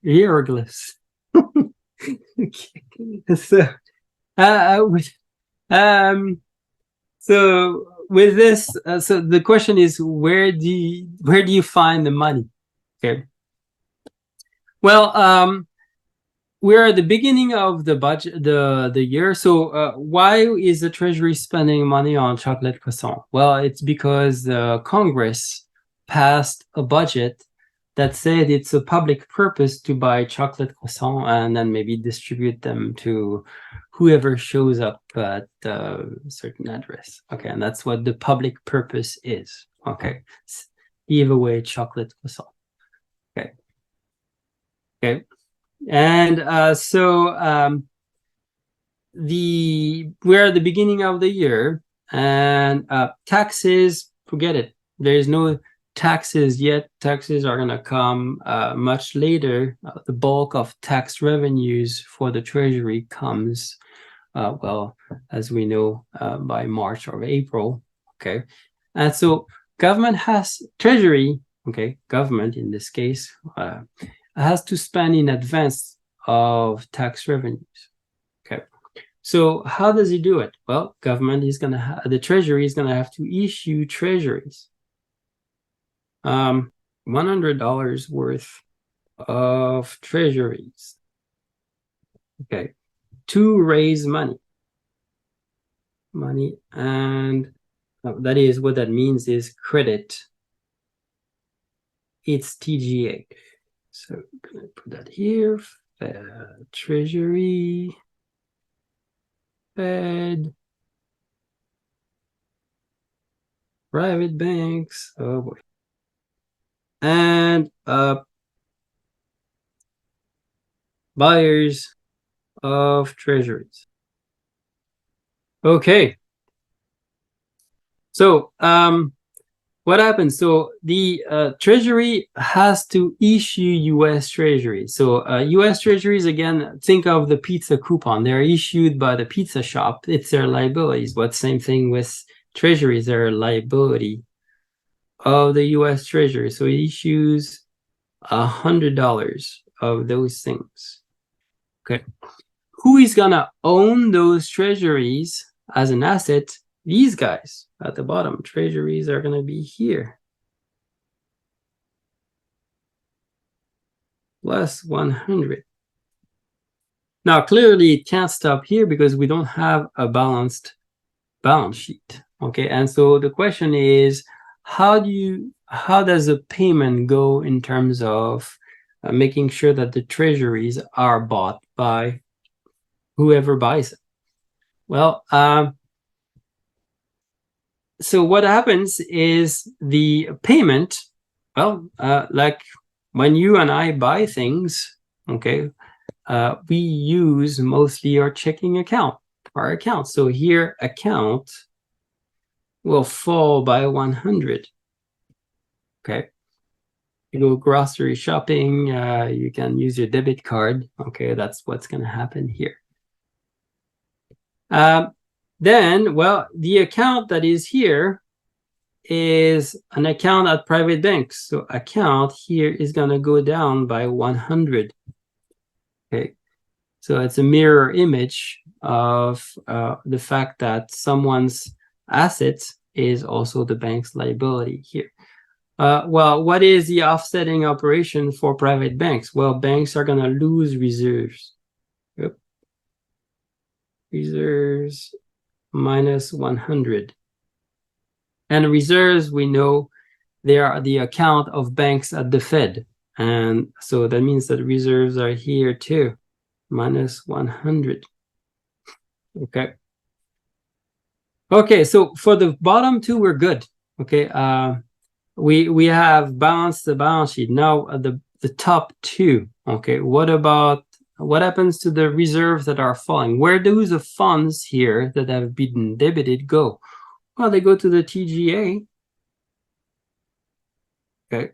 Hieroglyphs. So with this, so the question is, where do you find the money? Okay. Well, we're at the beginning of the budget, the year. So why is the Treasury spending money on chocolate croissant? Well, it's because the Congress passed a budget that said it's a public purpose to buy chocolate croissant and then maybe distribute them to whoever shows up at a certain address. Okay, and that's what the public purpose is. Okay, give away chocolate croissant. Okay. Okay. And we're at the beginning of the year, and taxes, forget it. There's no taxes yet. Taxes are going to come much later. The bulk of tax revenues for the Treasury comes, well, as we know, by March or April. Okay. And so Treasury, okay, government in this case, has to spend in advance of tax revenues. Okay. So how does he do it? Well, the Treasury is going to have to issue treasuries. $100 worth of treasuries. Okay. To raise money. And that is what that means is credit its TGA. So I'm going to put that here. Treasury, Fed, private banks. Oh boy. And buyers of treasuries. Okay. So what happens? So the Treasury has to issue US Treasury. So US Treasuries, again, think of the pizza coupon. They're issued by the pizza shop. It's their liabilities. But same thing with Treasuries, they're a liability of the US Treasury. So it issues $100 of those things. Okay. Who is going to own those treasuries as an asset? These guys at the bottom. Treasuries are going to be here. Plus 100. Now, clearly, it can't stop here because we don't have a balanced balance sheet. Okay, and so the question is, how does a payment go in terms of making sure that the treasuries are bought by whoever buys it? Well, so what happens is the payment, well, like when you and I buy things, okay, we use mostly our checking account, our account. So here, account will fall by 100. Okay. You go grocery shopping, you can use your debit card. Okay, that's what's going to happen here. Then, well, the account that is here is an account at private banks. So account here is going to go down by 100. Okay. So it's a mirror image of the fact that someone's assets is also the bank's liability here. Well, what is the offsetting operation for private banks? Well, banks are going to lose reserves. Yep. Reserves minus 100. And reserves, we know they are the account of banks at the Fed. And so that means that reserves are here too, minus 100. Okay. Okay, so for the bottom two, we're good. Okay. We have balanced the balance sheet. Now the top two. Okay, what happens to the reserves that are falling? Where do the funds here that have been debited go? Well, they go to the TGA. Okay,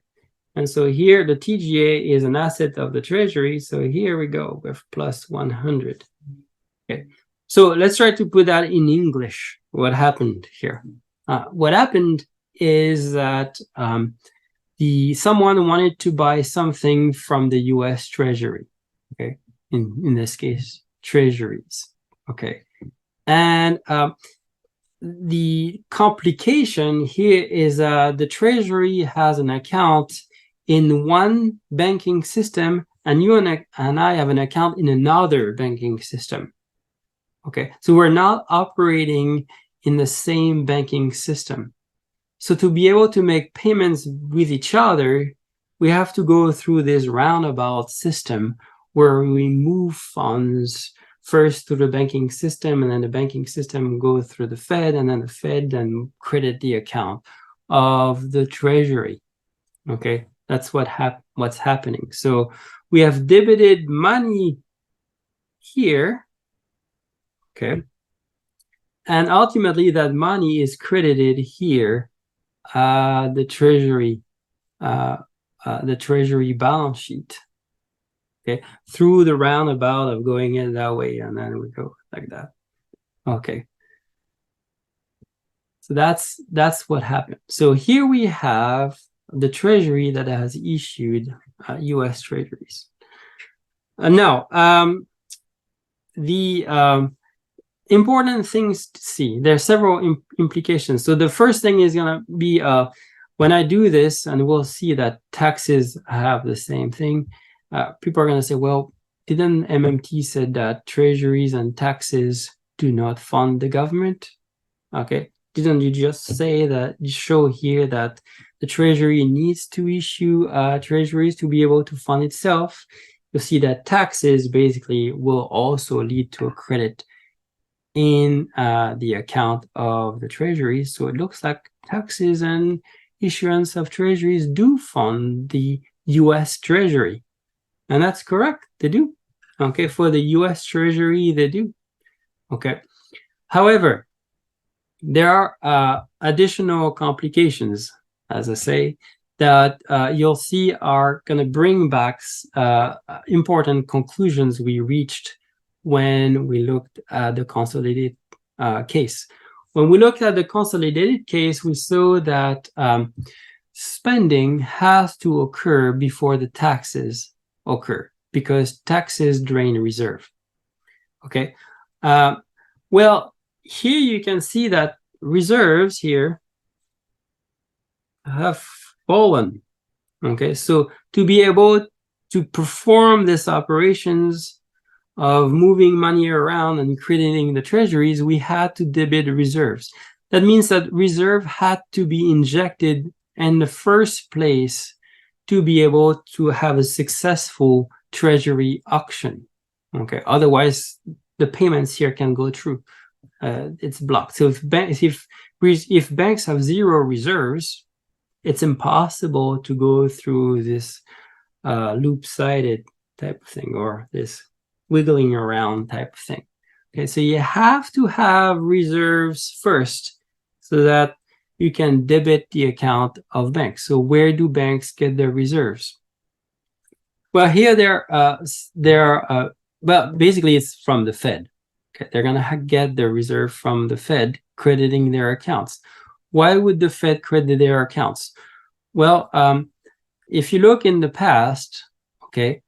and so here the TGA is an asset of the Treasury. So here we go with plus 100. Okay, so let's try to put that in English. What happened here? What happened is that someone wanted to buy something from the US Treasury. Okay, in this case, Treasuries. Okay, and the complication here is the Treasury has an account in one banking system, and you and I have an account in another banking system. Okay, so we're not operating in the same banking system. So to be able to make payments with each other, we have to go through this roundabout system where we move funds first through the banking system, and then the banking system go through the Fed, and then the Fed then credit the account of the Treasury. Okay, that's what's happening. So we have debited money here, okay, and ultimately that money is credited here, the Treasury balance sheet, okay, through the roundabout of going in that way, and then we go like that. Okay, so that's what happened. So here we have the Treasury that has issued US Treasuries. Now, the important things to see, there are several implications. So the first thing is going to be when I do this, and we'll see that taxes have the same thing, people are going to say, well, didn't MMT said that treasuries and taxes do not fund the government? Okay, didn't you just say that, you show here that the Treasury needs to issue treasuries to be able to fund itself? You'll see that taxes basically will also lead to a credit in the account of the Treasury. So it looks like taxes and issuance of treasuries do fund the US Treasury. And that's correct, they do. Okay, for the US Treasury, they do. Okay, however, there are additional complications, as I say, that you'll see are going to bring back important conclusions we reached when we looked at the consolidated case. When we looked at the consolidated case, we saw that spending has to occur before the taxes occur, because taxes drain reserve. Okay, well, here you can see that reserves here have fallen. Okay, so to be able to perform these operations of moving money around and creating the treasuries, we had to debit reserves. That means that reserve had to be injected in the first place to be able to have a successful treasury auction. Okay, otherwise the payments here can go through. It's blocked. So if banks have zero reserves, it's impossible to go through this loop-sided type of thing, or this wiggling around type of thing. Okay, so you have to have reserves first so that you can debit the account of banks. So where do banks get their reserves? Well, here well, basically it's from the Fed. Okay, they're gonna get their reserve from the Fed, crediting their accounts. Why would the Fed credit their accounts? Well, if you look in the past, okay,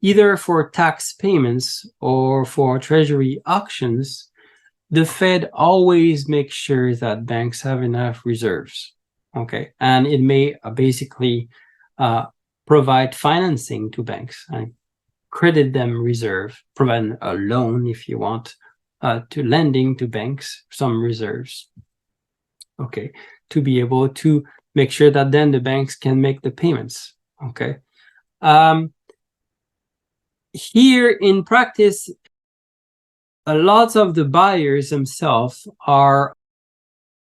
either for tax payments or for treasury auctions, the Fed always makes sure that banks have enough reserves. Okay, and it may basically provide financing to banks and credit them reserve, provide a loan if you want, to lending to banks some reserves. Okay, to be able to make sure that then the banks can make the payments. Okay. Here in practice, a lot of the buyers themselves are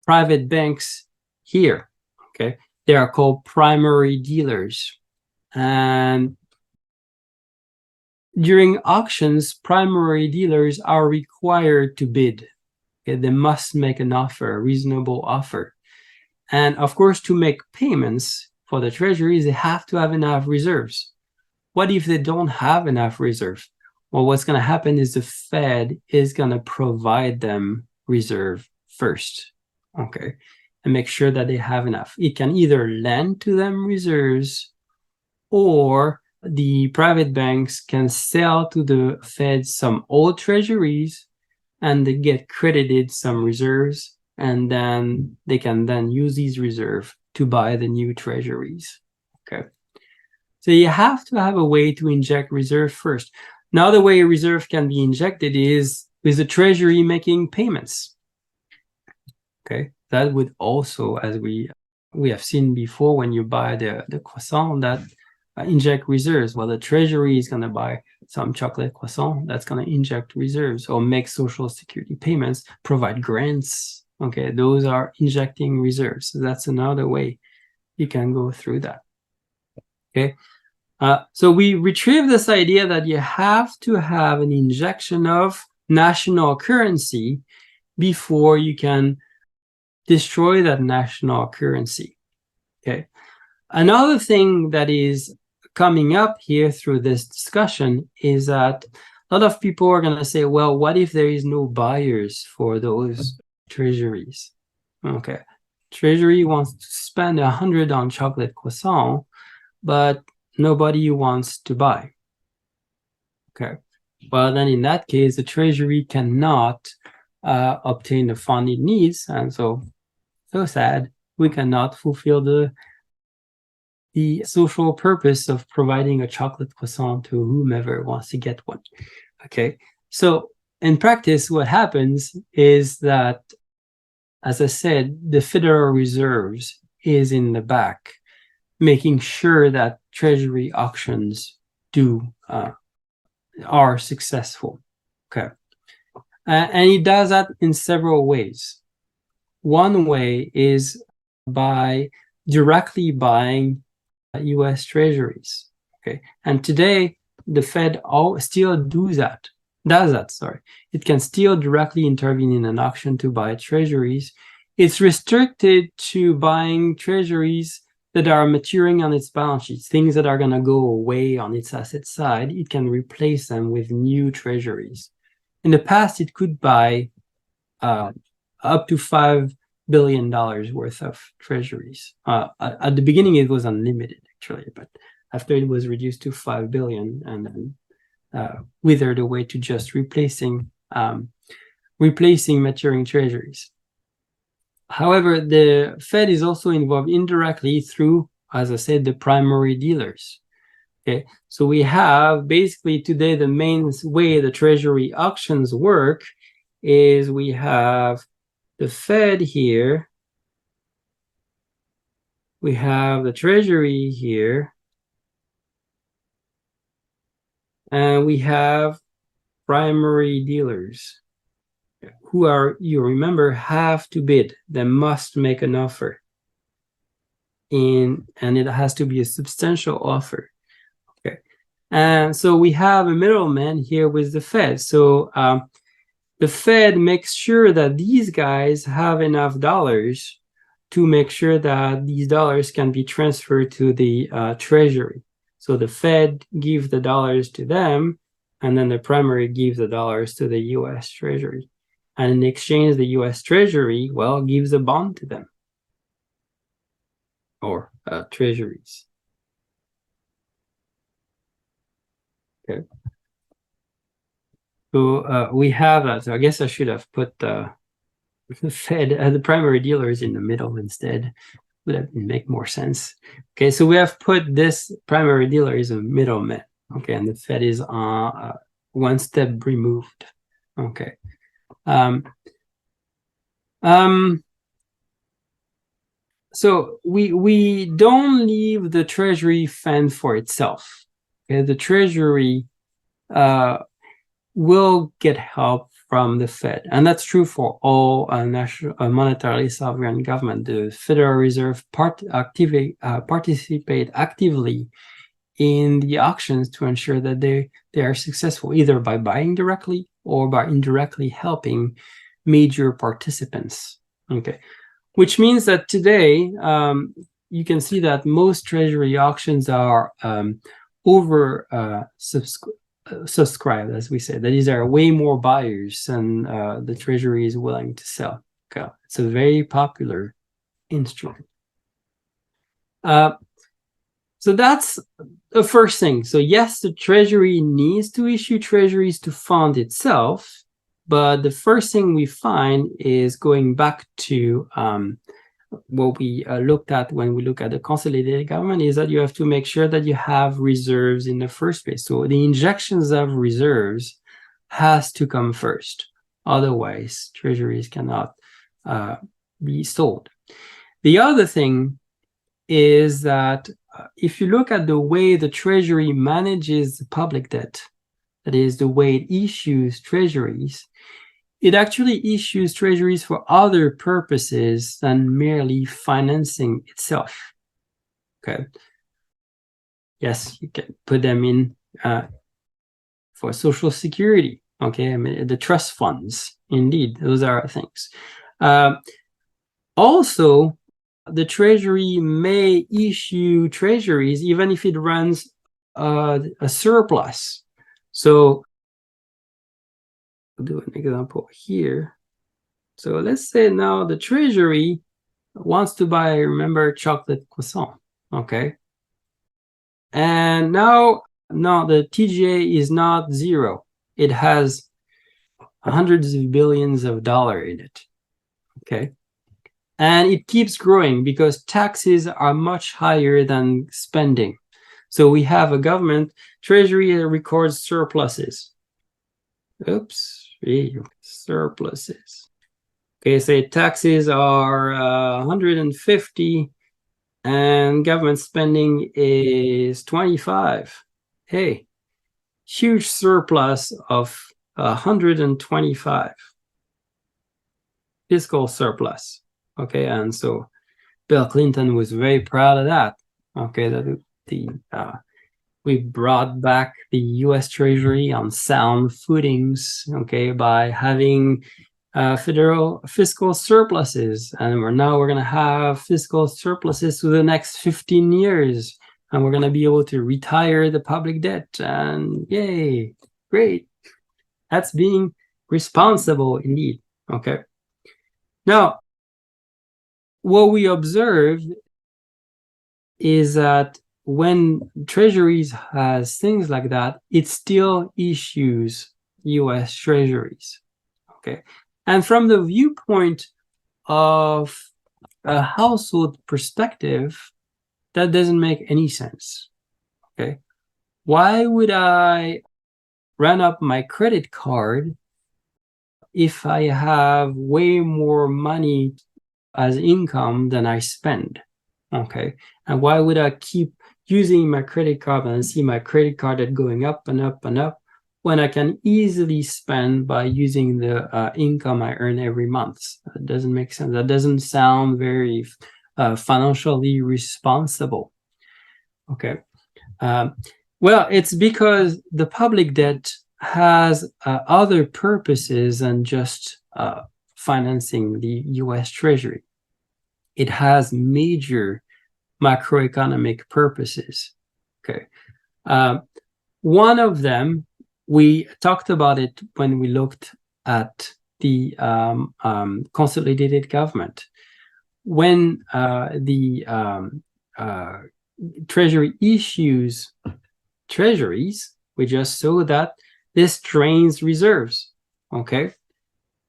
private banks here. Okay, they are called primary dealers, and during auctions, primary dealers are required to bid. Okay, they must make an offer, a reasonable offer, and of course, to make payments for the treasuries, they have to have enough reserves. What if they don't have enough reserve? Well, what's going to happen is the Fed is going to provide them reserve first, okay, and make sure that they have enough. It can either lend to them reserves, or the private banks can sell to the Fed some old treasuries, and they get credited some reserves, and then they can then use these reserves to buy the new treasuries, okay? So you have to have a way to inject reserve first. Now, the way a reserve can be injected is with the treasury making payments. Okay, that would also, as we we have seen before when you buy the croissant that inject reserves. Well, the Treasury is going to buy some chocolate croissant that's going to inject reserves or make social security payments, provide grants. Okay, those are injecting reserves. So that's another way you can go through that. Okay, so we retrieve this idea that you have to have an injection of national currency before you can destroy that national currency. Okay, another thing that is coming up here through this discussion is that a lot of people are going to say, well, what if there is no buyers for those treasuries? Okay, Treasury wants to spend 100 on chocolate croissant, but nobody wants to buy. Okay, well, then in that case, the Treasury cannot obtain the fund it needs, and so sad, we cannot fulfill the social purpose of providing a chocolate croissant to whomever wants to get one. Okay, so in practice, what happens is that, as I said, the Federal Reserves is in the back, making sure that Treasury auctions are successful. Okay, and it does that in several ways. One way is by directly buying US Treasuries. Okay, and today the Fed still does that. Sorry, it can still directly intervene in an auction to buy Treasuries. It's restricted to buying Treasuries that are maturing on its balance sheets, things that are going to go away on its asset side. It can replace them with new Treasuries. In the past, it could buy up to $5 billion worth of Treasuries. At the beginning, it was unlimited, actually, but after it was reduced to 5 billion and then withered away to just replacing maturing Treasuries. However, the Fed is also involved indirectly through, as I said, the primary dealers. Okay, so we have basically today the main way the Treasury auctions work is we have the Fed here, we have the Treasury here, and we have primary dealers who are, you remember, have to bid. They must make an offer, and it has to be a substantial offer. Okay, and so we have a middleman here with the Fed. So the Fed makes sure that these guys have enough dollars to make sure that these dollars can be transferred to the Treasury. So the Fed gives the dollars to them, and then the primary gives the dollars to the US Treasury. And in exchange, the US Treasury, well, gives a bond to them, or Treasuries. Okay. So we have that. So I guess I should have put the Fed, the primary dealers in the middle instead. Would make more sense. Okay, so we have put this primary dealer is a middleman. Okay, and the Fed is one step removed. Okay. So we don't leave the Treasury fend for itself. Okay, the Treasury will get help from the Fed, and that's true for all national monetarily sovereign government. The Federal Reserve participate actively in the auctions to ensure that they are successful, either by buying directly or by indirectly helping major participants. Okay, which means that today you can see that most Treasury auctions are subscribed, as we say. That is, there are way more buyers than the Treasury is willing to sell. Okay, it's a very popular instrument. So that's the first thing. So yes, the Treasury needs to issue Treasuries to fund itself, but the first thing we find is going back to what we looked at when we look at the Consolidated Government, is that you have to make sure that you have reserves in the first place. So the injections of reserves has to come first. Otherwise, Treasuries cannot be sold. The other thing is that if you look at the way the Treasury manages the public debt, that is the way it issues treasuries, it actually issues treasuries for other purposes than merely financing itself. Okay. Yes, you can put them in for Social Security. Okay, I mean the trust funds. Indeed, those are things. Also, the Treasury may issue treasuries even if it runs a surplus. So, I'll do an example here. So let's say now the Treasury wants to buy, remember, chocolate croissant. Okay. And now the TGA is not zero. It has hundreds of billions of dollars in it. Okay. And it keeps growing because taxes are much higher than spending. So we have a government, Treasury records surpluses. Oops, surpluses. Okay, say taxes are 150 and government spending is 25. Hey, huge surplus of 125. Fiscal surplus. Okay, and so Bill Clinton was very proud of that. Okay, that we brought back the US Treasury on sound footings, okay, by having federal fiscal surpluses. And we're going to have fiscal surpluses for the next 15 years. And we're going to be able to retire the public debt. And yay, great. That's being responsible indeed. Okay. Now, what we observed is that when Treasuries has things like that, it still issues US Treasuries. Okay. And from the viewpoint of a household perspective, that doesn't make any sense. Okay. Why would I run up my credit card if I have way more money as income than I spend? Okay. And why would I keep using my credit card and see my credit card going up and up and up when I can easily spend by using the income I earn every month? That doesn't make sense. That doesn't sound very financially responsible. Okay. Well, it's because the public debt has other purposes than just financing the US Treasury. It has major macroeconomic purposes. Okay. One of them, we talked about it when we looked at the Consolidated Government. When the Treasury issues treasuries, we just saw that this drains reserves. Okay.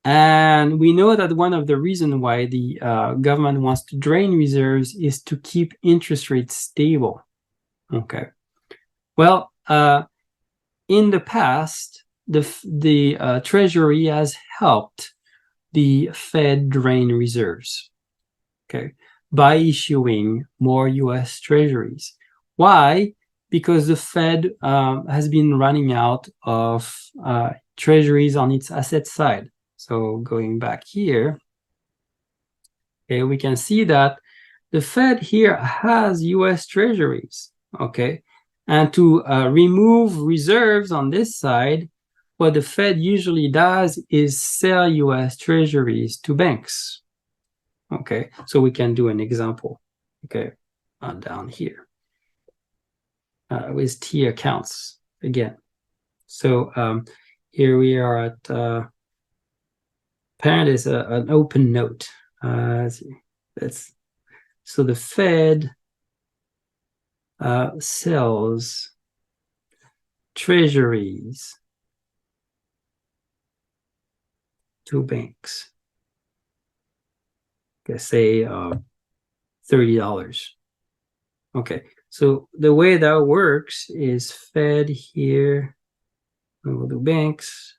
And we know that one of the reasons why the government wants to drain reserves is to keep interest rates stable. Okay. Well, in the past, the Treasury has helped the Fed drain reserves. Okay, by issuing more US Treasuries. Why? Because the Fed has been running out of treasuries on its asset side. So going back here, okay, we can see that the Fed here has US Treasuries, okay? And to remove reserves on this side, what the Fed usually does is sell US Treasuries to banks. Okay, so we can do an example, okay, down here with T accounts again. So here we are at parent is an open note. So the Fed sells treasuries to banks. Okay, say $30. Okay, so the way that works is Fed here, and we'll do banks.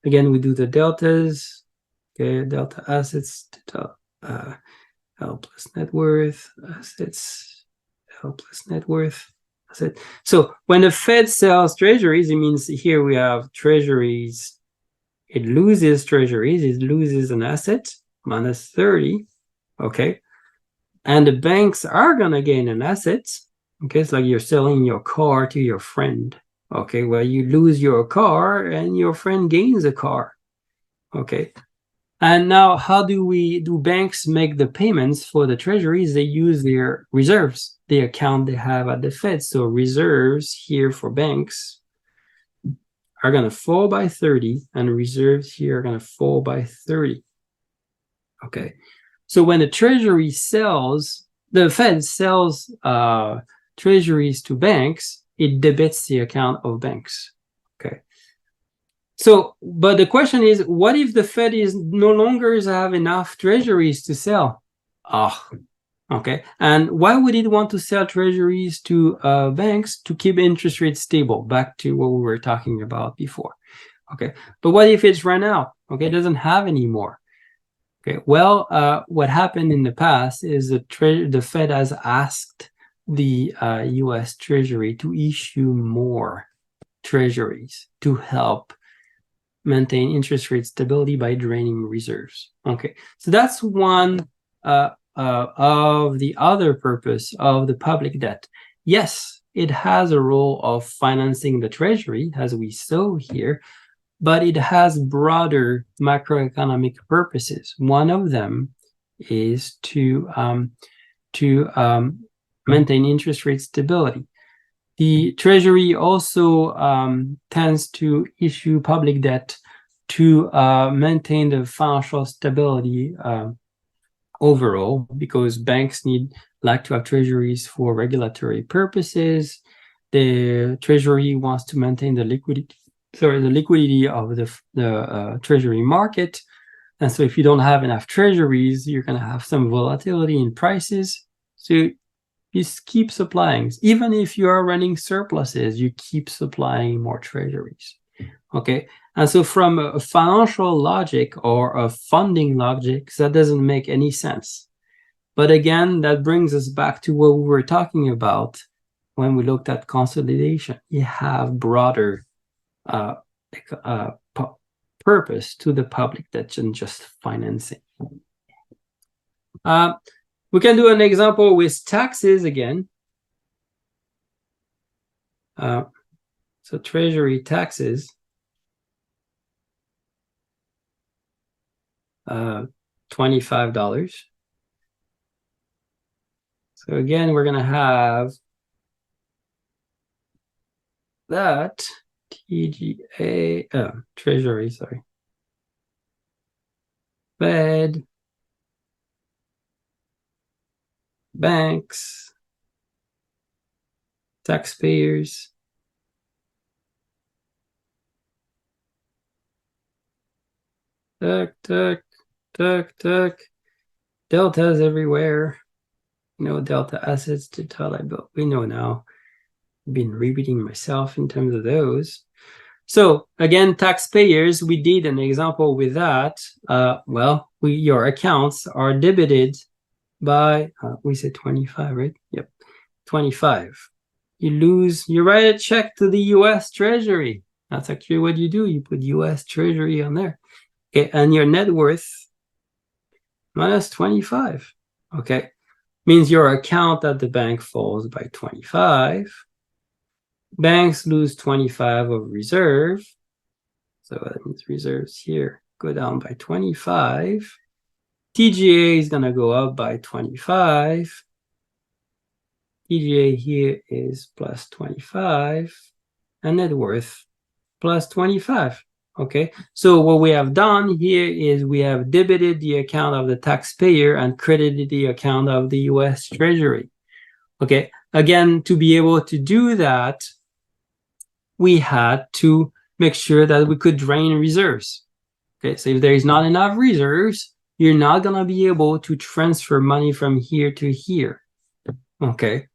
Again, we do the deltas. Okay, delta assets, L plus net worth, assets, L plus net worth, asset. So when the Fed sells treasuries, it means here we have treasuries. It loses treasuries, it loses an asset, minus 30, okay? And the banks are gonna gain an asset, okay? It's like you're selling your car to your friend, okay? Well, you lose your car and your friend gains a car, okay? And now, how do banks make the payments for the treasuries? They use their reserves, the account they have at the Fed. So reserves here for banks are going to fall by 30, and reserves here are going to fall by 30. Okay. So when the Treasury sells, the Fed sells treasuries to banks, it debits the account of banks. Okay. So, but the question is, what if the Fed is no longer have enough treasuries to sell? Okay. And why would it want to sell treasuries to banks? To keep interest rates stable, back to what we were talking about before. Okay. But what if it's run out? Okay, it doesn't have any more. Okay. Well, what happened in the past is the Fed has asked the US Treasury to issue more treasuries to help maintain interest rate stability by draining reserves. Okay, so that's one of the other purpose of the public debt. Yes, it has a role of financing the treasury, as we saw here, but it has broader macroeconomic purposes. One of them is to maintain interest rate stability. The Treasury also tends to issue public debt to maintain the financial stability overall, because banks like to have treasuries for regulatory purposes. The Treasury wants to maintain the liquidity of the Treasury market. And so if you don't have enough treasuries, you're going to have some volatility in prices. So you keep supplying. Even if you are running surpluses, you keep supplying more treasuries. Okay. And so from a financial logic or a funding logic, that doesn't make any sense. But again, that brings us back to what we were talking about when we looked at consolidation. You have broader purpose to the public debt than just financing. We can do an example with taxes again. So treasury taxes, $25. So again, we're going to have that TGA, Treasury, sorry. Fed, banks, taxpayers, deltas everywhere. Delta assets to delta liability. We know now. I've been repeating myself in terms of those. So again, taxpayers, we did an example with that. Your accounts are debited by, we said 25, right? Yep, 25. You write a check to the US Treasury. That's actually what you do. You put US Treasury on there. Okay, and your net worth minus 25. Okay, means your account at the bank falls by 25. Banks lose 25 of reserve. So that means reserves here go down by 25. TGA is going to go up by 25. TGA here is plus 25. And net worth plus 25. Okay, so what we have done here is we have debited the account of the taxpayer and credited the account of the US Treasury. Okay, again, to be able to do that, we had to make sure that we could drain reserves. Okay, so if there is not enough reserves, you're not going to be able to transfer money from here to here. Okay,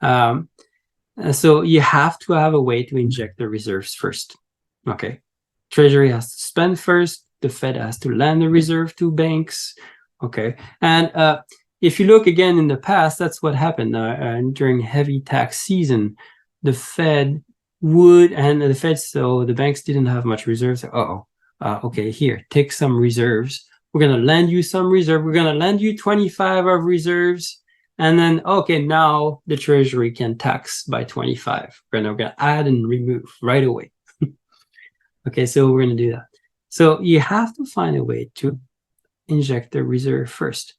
so you have to have a way to inject the reserves first. Okay, Treasury has to spend first. The Fed has to lend the reserve to banks. Okay, and if you look again in the past, that's what happened during heavy tax season. The Fed so the banks didn't have much reserves. Okay, here, take some reserves. We're going to lend you some reserve. We're going to lend you 25 of reserves. And then, okay, now the Treasury can tax by 25. We're going to add and remove right away. Okay, so we're going to do that. So you have to find a way to inject the reserve first.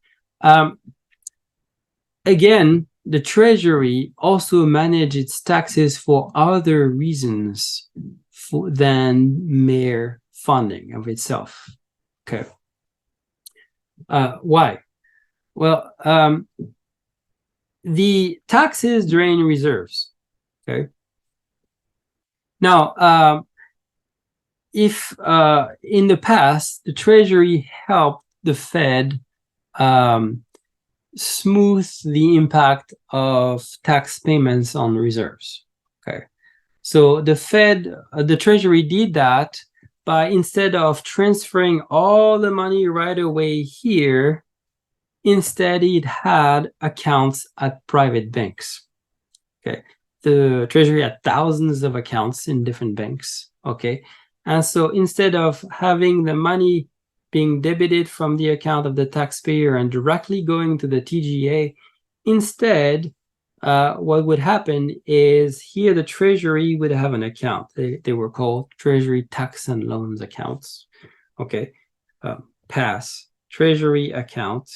Again, the Treasury also manages its taxes for other reasons than mere funding of itself. Okay. Why? Well, the taxes drain reserves. Okay. Now, if in the past the Treasury helped the Fed smooth the impact of tax payments on reserves. Okay, so the Treasury did that by, instead of transferring all the money right away here, instead it had accounts at private banks. Okay, the Treasury had thousands of accounts in different banks. Okay, and so instead of having the money being debited from the account of the taxpayer and directly going to the TGA, instead, what would happen is here the Treasury would have an account. They were called Treasury Tax and Loans accounts. Okay, pass Treasury account.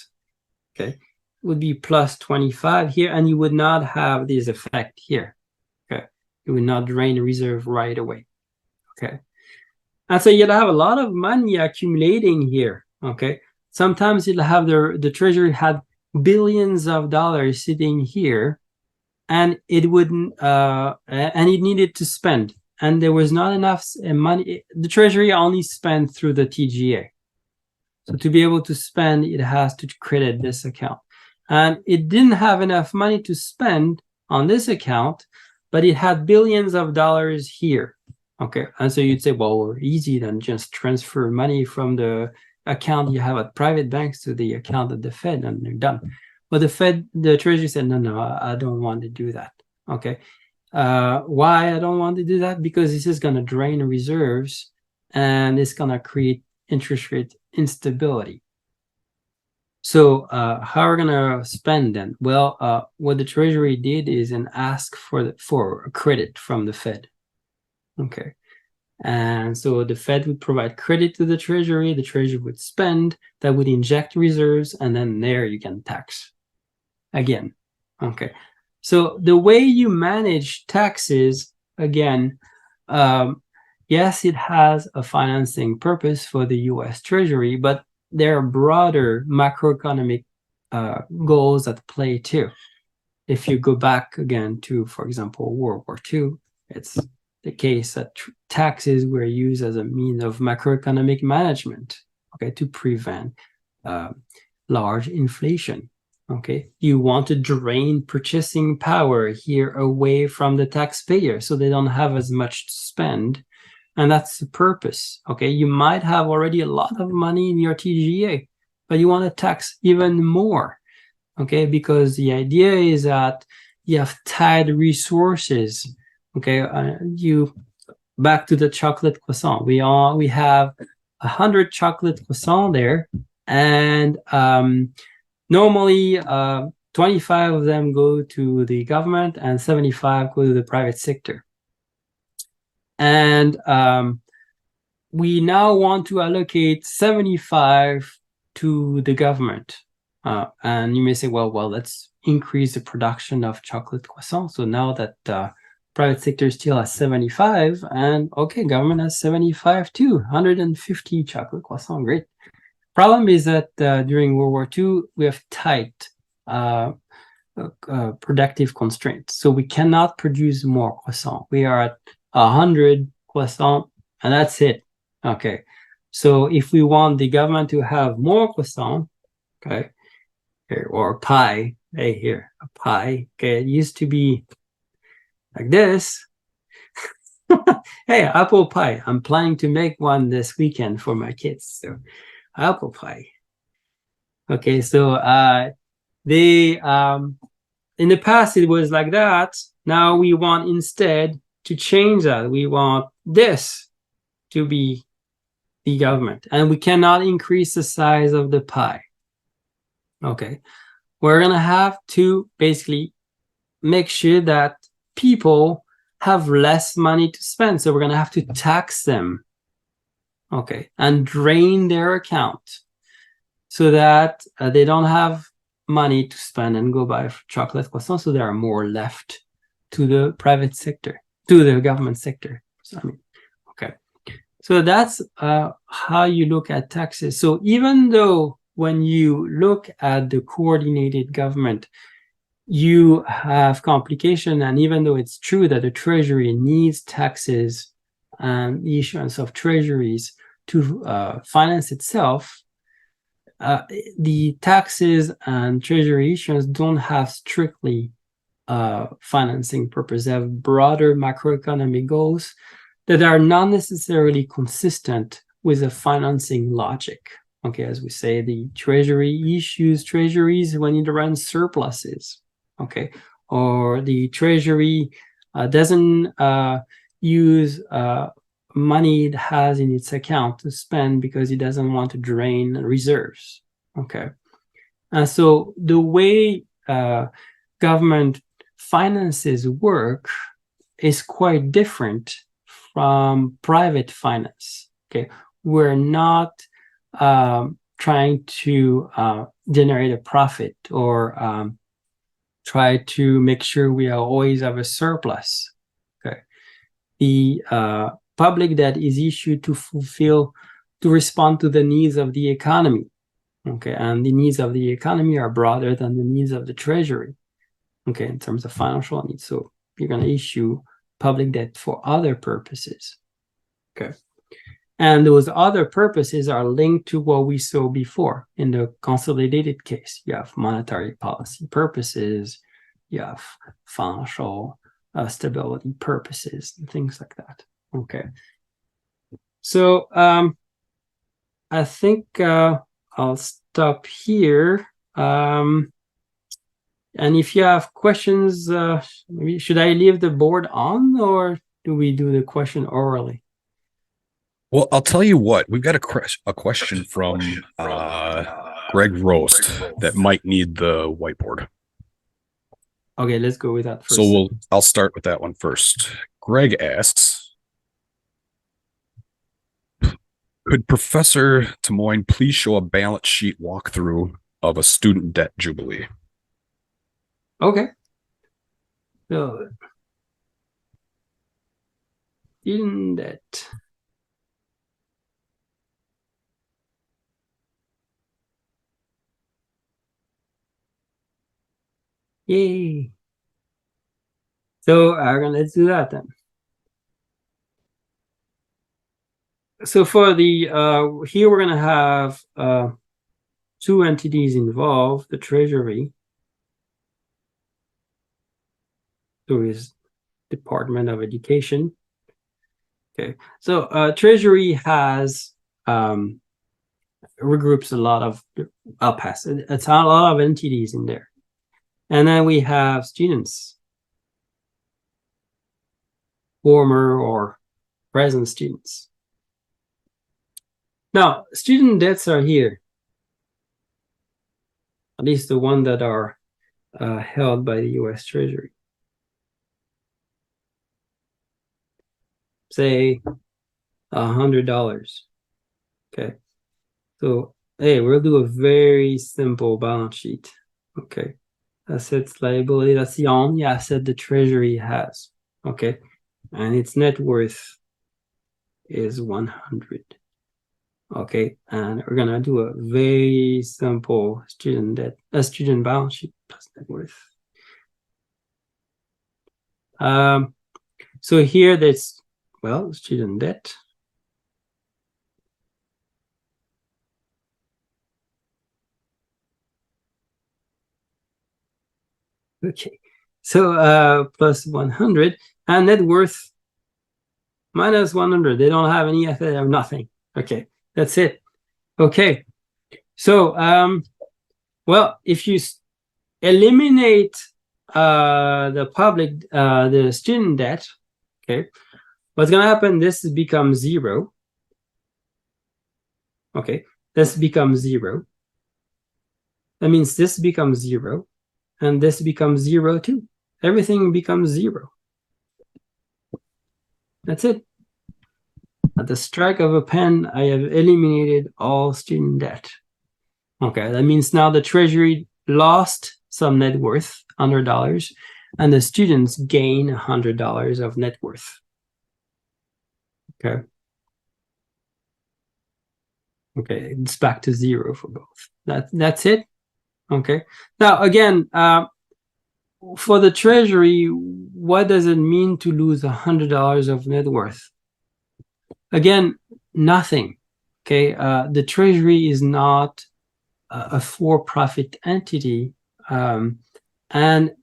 Okay, would be plus 25 here, and you would not have this effect here. Okay, it would not drain the reserve right away. Okay. And so you'll have a lot of money accumulating here. Okay. Sometimes you'll have the Treasury had billions of dollars sitting here, and it wouldn't and it needed to spend. And there was not enough money. The Treasury only spent through the TGA. So to be able to spend, it has to credit this account. And it didn't have enough money to spend on this account, but it had billions of dollars here. Okay, and so you'd say, well, we're easy, then just transfer money from the account you have at private banks to the account at the Fed, and they're done. But the Treasury said, no, I don't want to do that. Okay, why I don't want to do that? Because this is going to drain reserves, and it's going to create interest rate instability. So how are we going to spend then? Well, what the Treasury did is ask for credit from the Fed. Okay, and so the Fed would provide credit to the Treasury would spend, that would inject reserves, and then there you can tax again. Okay, so the way you manage taxes, again, yes, it has a financing purpose for the US Treasury, but there are broader macroeconomic goals at play too. If you go back again to, for example, World War II, it's the case that taxes were used as a means of macroeconomic management, okay, to prevent large inflation. Okay, you want to drain purchasing power here away from the taxpayer so they don't have as much to spend, and that's the purpose. Okay, you might have already a lot of money in your TGA, but you want to tax even more. Okay, because the idea is that you have tied resources. Okay, you back to the chocolate croissant. We have 100 chocolate croissant there, and normally 25 of them go to the government and 75 go to the private sector. And we now want to allocate 75 to the government. And you may say, well, let's increase the production of chocolate croissant. So now that private sector still has 75, and okay, government has 75 too, 150 chocolate croissant, great. Problem is that during World War II, we have tight productive constraints. So we cannot produce more croissant. We are at 100 croissant, and that's it. Okay. So if we want the government to have more croissant, okay, or pie, hey, here, a pie, okay, it used to be like this. Hey, apple pie. I'm planning to make one this weekend for my kids. So apple pie. Okay, so They in the past it was like that. Now we want instead to change that. We want this to be the government, and we cannot increase the size of the pie. Okay, we're gonna have to basically make sure that people have less money to spend. So we're gonna have to tax them, okay, and drain their account so that they don't have money to spend and go buy chocolate croissants. So there are more left to the private sector, to the government sector. So, I mean, okay. So that's how you look at taxes. So even though when you look at the coordinated government, you have complication, and even though it's true that the Treasury needs taxes and the issuance of treasuries to finance itself, the taxes and treasury issuance don't have strictly financing purpose. They have broader macroeconomic goals that are not necessarily consistent with the financing logic. Okay, as we say, the Treasury issues treasuries when it runs surpluses. Okay, or the Treasury doesn't use money it has in its account to spend because it doesn't want to drain reserves. Okay, and so the way government finances work is quite different from private finance. Okay, we're not trying to generate a profit or try to make sure we always have a surplus. Okay, the public debt is issued to respond to the needs of the economy. Okay, and the needs of the economy are broader than the needs of the Treasury. Okay, in terms of financial needs. So you're going to issue public debt for other purposes. Okay, and those other purposes are linked to what we saw before in the consolidated case. You have monetary policy purposes, you have financial stability purposes, and things like that. Okay, so I think I'll stop here. And if you have questions, maybe should I leave the board on, or do we do the question orally? Well, I'll tell you what, we've got a question from Greg Roest that might need the whiteboard. Okay, let's go with that first. So I'll start with that one first. Greg asks, could Professor Tymoigne please show a balance sheet walkthrough of a student debt Jubilee? Okay. So, student debt. Yay. So let's do that then. So for the here we're gonna have two entities involved, the Treasury through his Department of Education. Okay, so Treasury has regroups a lot of it's a lot of entities in there. And then we have students, former or present students. Now, student debts are here, at least the ones that are held by the US Treasury. Say $100. Okay, so hey, we'll do a very simple balance sheet. Okay, assets, liability, that's the only asset the Treasury has. Okay, and its net worth is 100. Okay, and we're gonna do a very simple student debt, a student balance sheet plus net worth. So here that's, well, student debt. Okay, so plus 100 and net worth minus 100. They don't have any asset or nothing. Okay, that's it. Okay, so well, if you eliminate the student debt, okay, what's going to happen, this becomes 0. Okay, this becomes 0. That means this becomes 0, and this becomes 0 too. Everything becomes 0. That's it. At the strike of a pen, I have eliminated all student debt. Okay, that means now the Treasury lost some net worth, $100, and the students gain $100 of net worth. Okay. Okay, it's back to 0 for both. That's it. Okay. Now, again, for the Treasury, what does it mean to lose $100 of net worth? Again, nothing. Okay. The Treasury is not a for-profit entity, and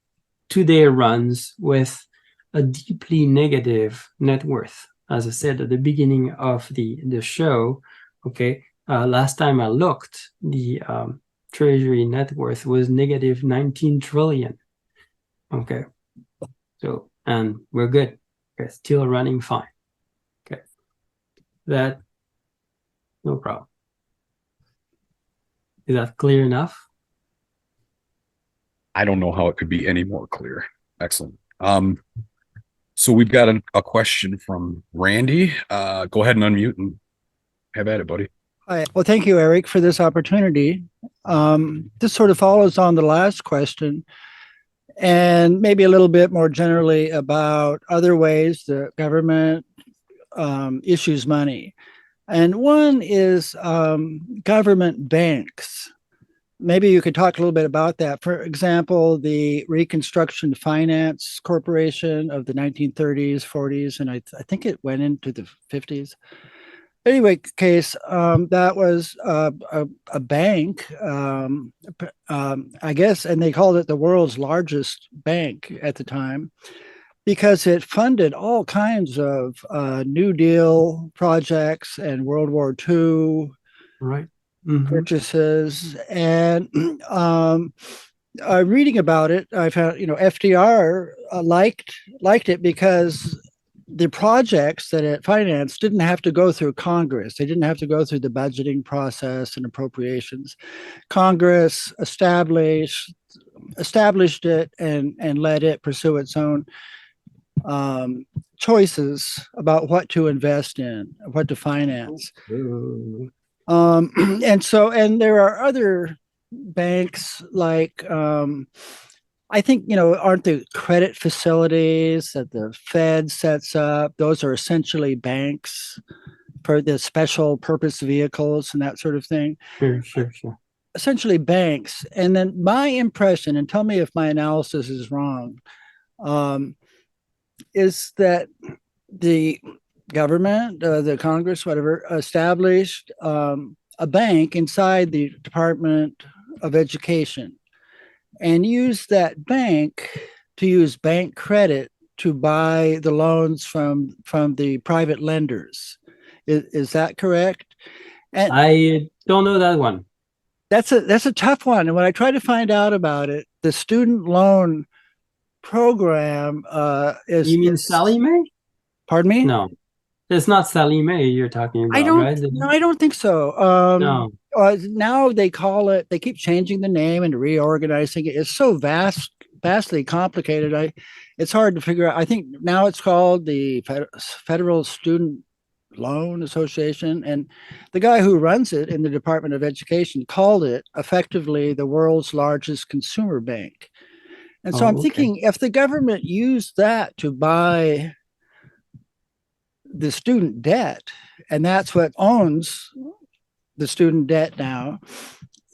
today runs with a deeply negative net worth. As I said at the beginning of the show, okay, last time I looked, the Treasury net worth was negative 19 trillion. Okay, so, and we're good. Okay, still running fine. Okay, that, no problem. Is that clear enough? I don't know how it could be any more clear. Excellent. So we've got a question from Randy. Go ahead and unmute and have at it, buddy. Hi. Well, thank you, Eric, for this opportunity. This sort of follows on the last question, and maybe a little bit more generally about other ways the government issues money. And one is government banks. Maybe you could talk a little bit about that. For example, the Reconstruction Finance Corporation of the 1930s, 40s, and I think it went into the 50s. Anyway, case that was a bank, I guess, and they called it the world's largest bank at the time because it funded all kinds of New Deal projects and World War II purchases. And reading about it, I found, FDR liked it because the projects that it financed didn't have to go through Congress. They didn't have to go through the budgeting process and appropriations. Congress established it and let it pursue its own choices about what to invest in, what to finance. And there are other banks like I think, aren't the credit facilities that the Fed sets up, those are essentially banks for the special purpose vehicles and that sort of thing. Sure. Essentially banks. And then my impression, and tell me if my analysis is wrong, is that the government, the Congress, whatever, established a bank inside the Department of Education and use that bank to use bank credit to buy the loans from the private lenders. Is that correct? And I don't know that one. That's a tough one. And when I try to find out about it, the student loan program is. You mean Sallie Mae? Pardon me? No, it's not Sallie Mae you're talking about, right? No, I don't think so. No. Now they call it, they keep changing the name and reorganizing it. It's so vastly complicated. It's hard to figure out. I think now it's called the Federal Student Loan Association. And the guy who runs it in the Department of Education called it effectively the world's largest consumer bank. And so I'm thinking if the government used that to buy the student debt, and that's what owns the student debt now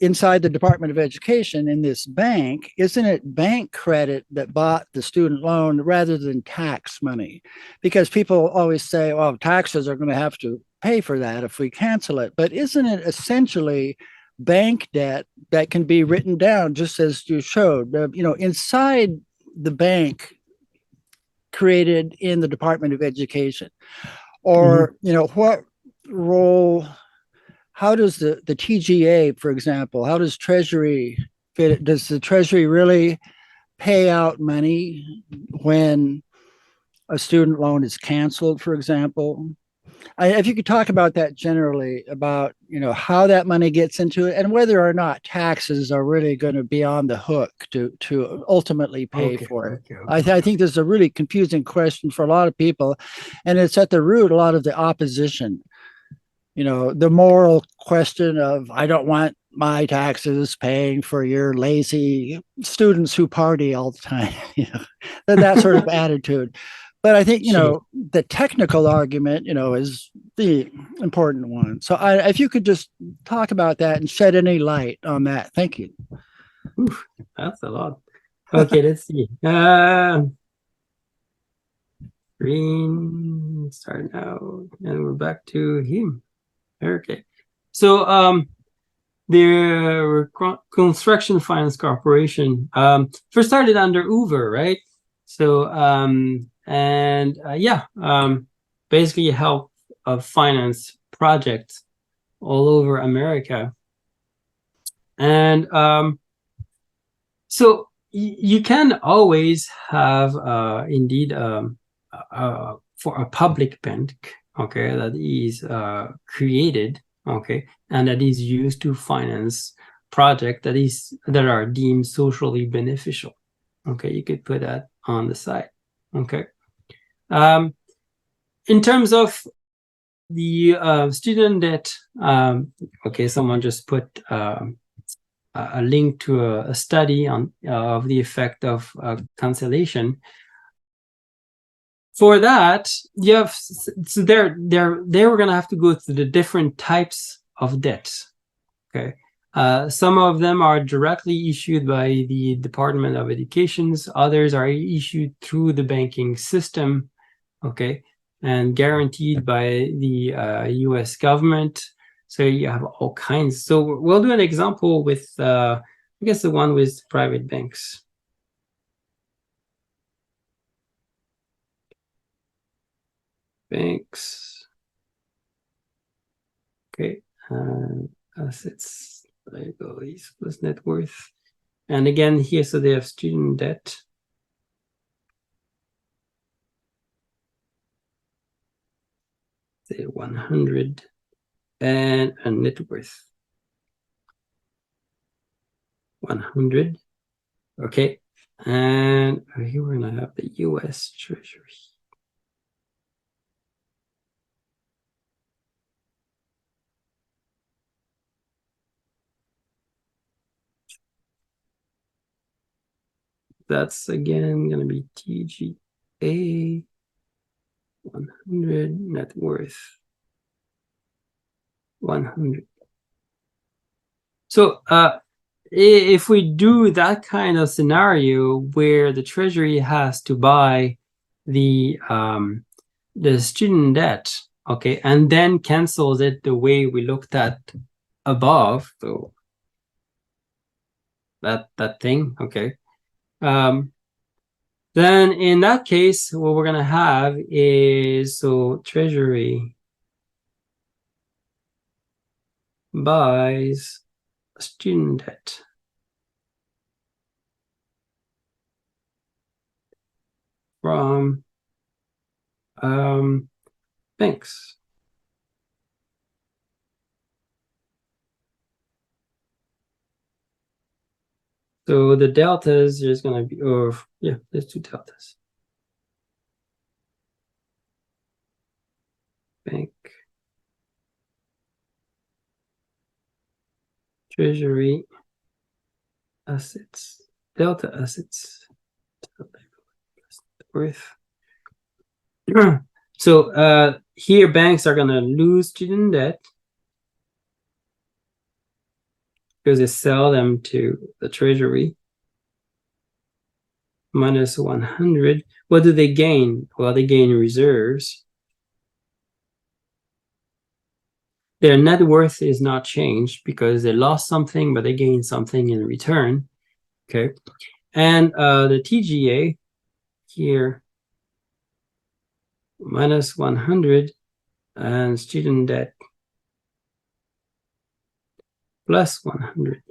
inside the Department of Education in this bank, isn't it bank credit that bought the student loan rather than tax money? Because people always say, well, taxes are going to have to pay for that if we cancel it. But isn't it essentially bank debt that can be written down, just as you showed, inside the bank created in the Department of Education? Or, what role, how does the TGA, for example, how does Treasury Does the Treasury really pay out money when a student loan is canceled, for example? If you could talk about that generally, about how that money gets into it and whether or not taxes are really going to be on the hook to ultimately pay for it. I think this is a really confusing question for a lot of people, and it's at the root a lot of the opposition. The moral question of, I don't want my taxes paying for your lazy students who party all the time, that sort of attitude. But I think, the technical argument, is the important one. So if you could just talk about that and shed any light on that. Thank you. Oof, that's a lot. Okay, let's see. Green, start now. And we're back to him. Okay. So the Construction Finance Corporation first started under Overt, right? So basically help finance projects all over America. And so you can always have indeed for a public bank, okay, that is created, okay, and that is used to finance projects that are deemed socially beneficial. Okay, you could put that on the side. Okay. In terms of the student debt, okay, someone just put a link to a study on of the effect of cancellation. For that, you have, so they were going to have to go through the different types of debts. Okay. Some of them are directly issued by the Department of Education. Others are issued through the banking system, okay, and guaranteed by the US government. So you have all kinds. So we'll do an example with, I guess, the one with private banks. Banks. Okay. Assets, liabilities plus net worth. And again, here, so they have student debt. Say 100 and a net worth 100. Okay. And here we're going to have the US Treasury. That's again going to be TGA 100, net worth 100. So if we do that kind of scenario where the Treasury has to buy the student debt, okay, and then cancels it the way we looked at above, so that thing, okay. Then in that case, what we're going to have is, so Treasury buys student debt from banks. So the deltas, there's going to be, or yeah, there's two deltas. Bank, Treasury, assets, delta assets, worth. So here banks are going to lose student debt because they sell them to the Treasury. Minus 100. What do they gain? Well, they gain reserves. Their net worth is not changed because they lost something, but they gained something in return. Okay. And the TGA here, minus 100, and student debt plus 100.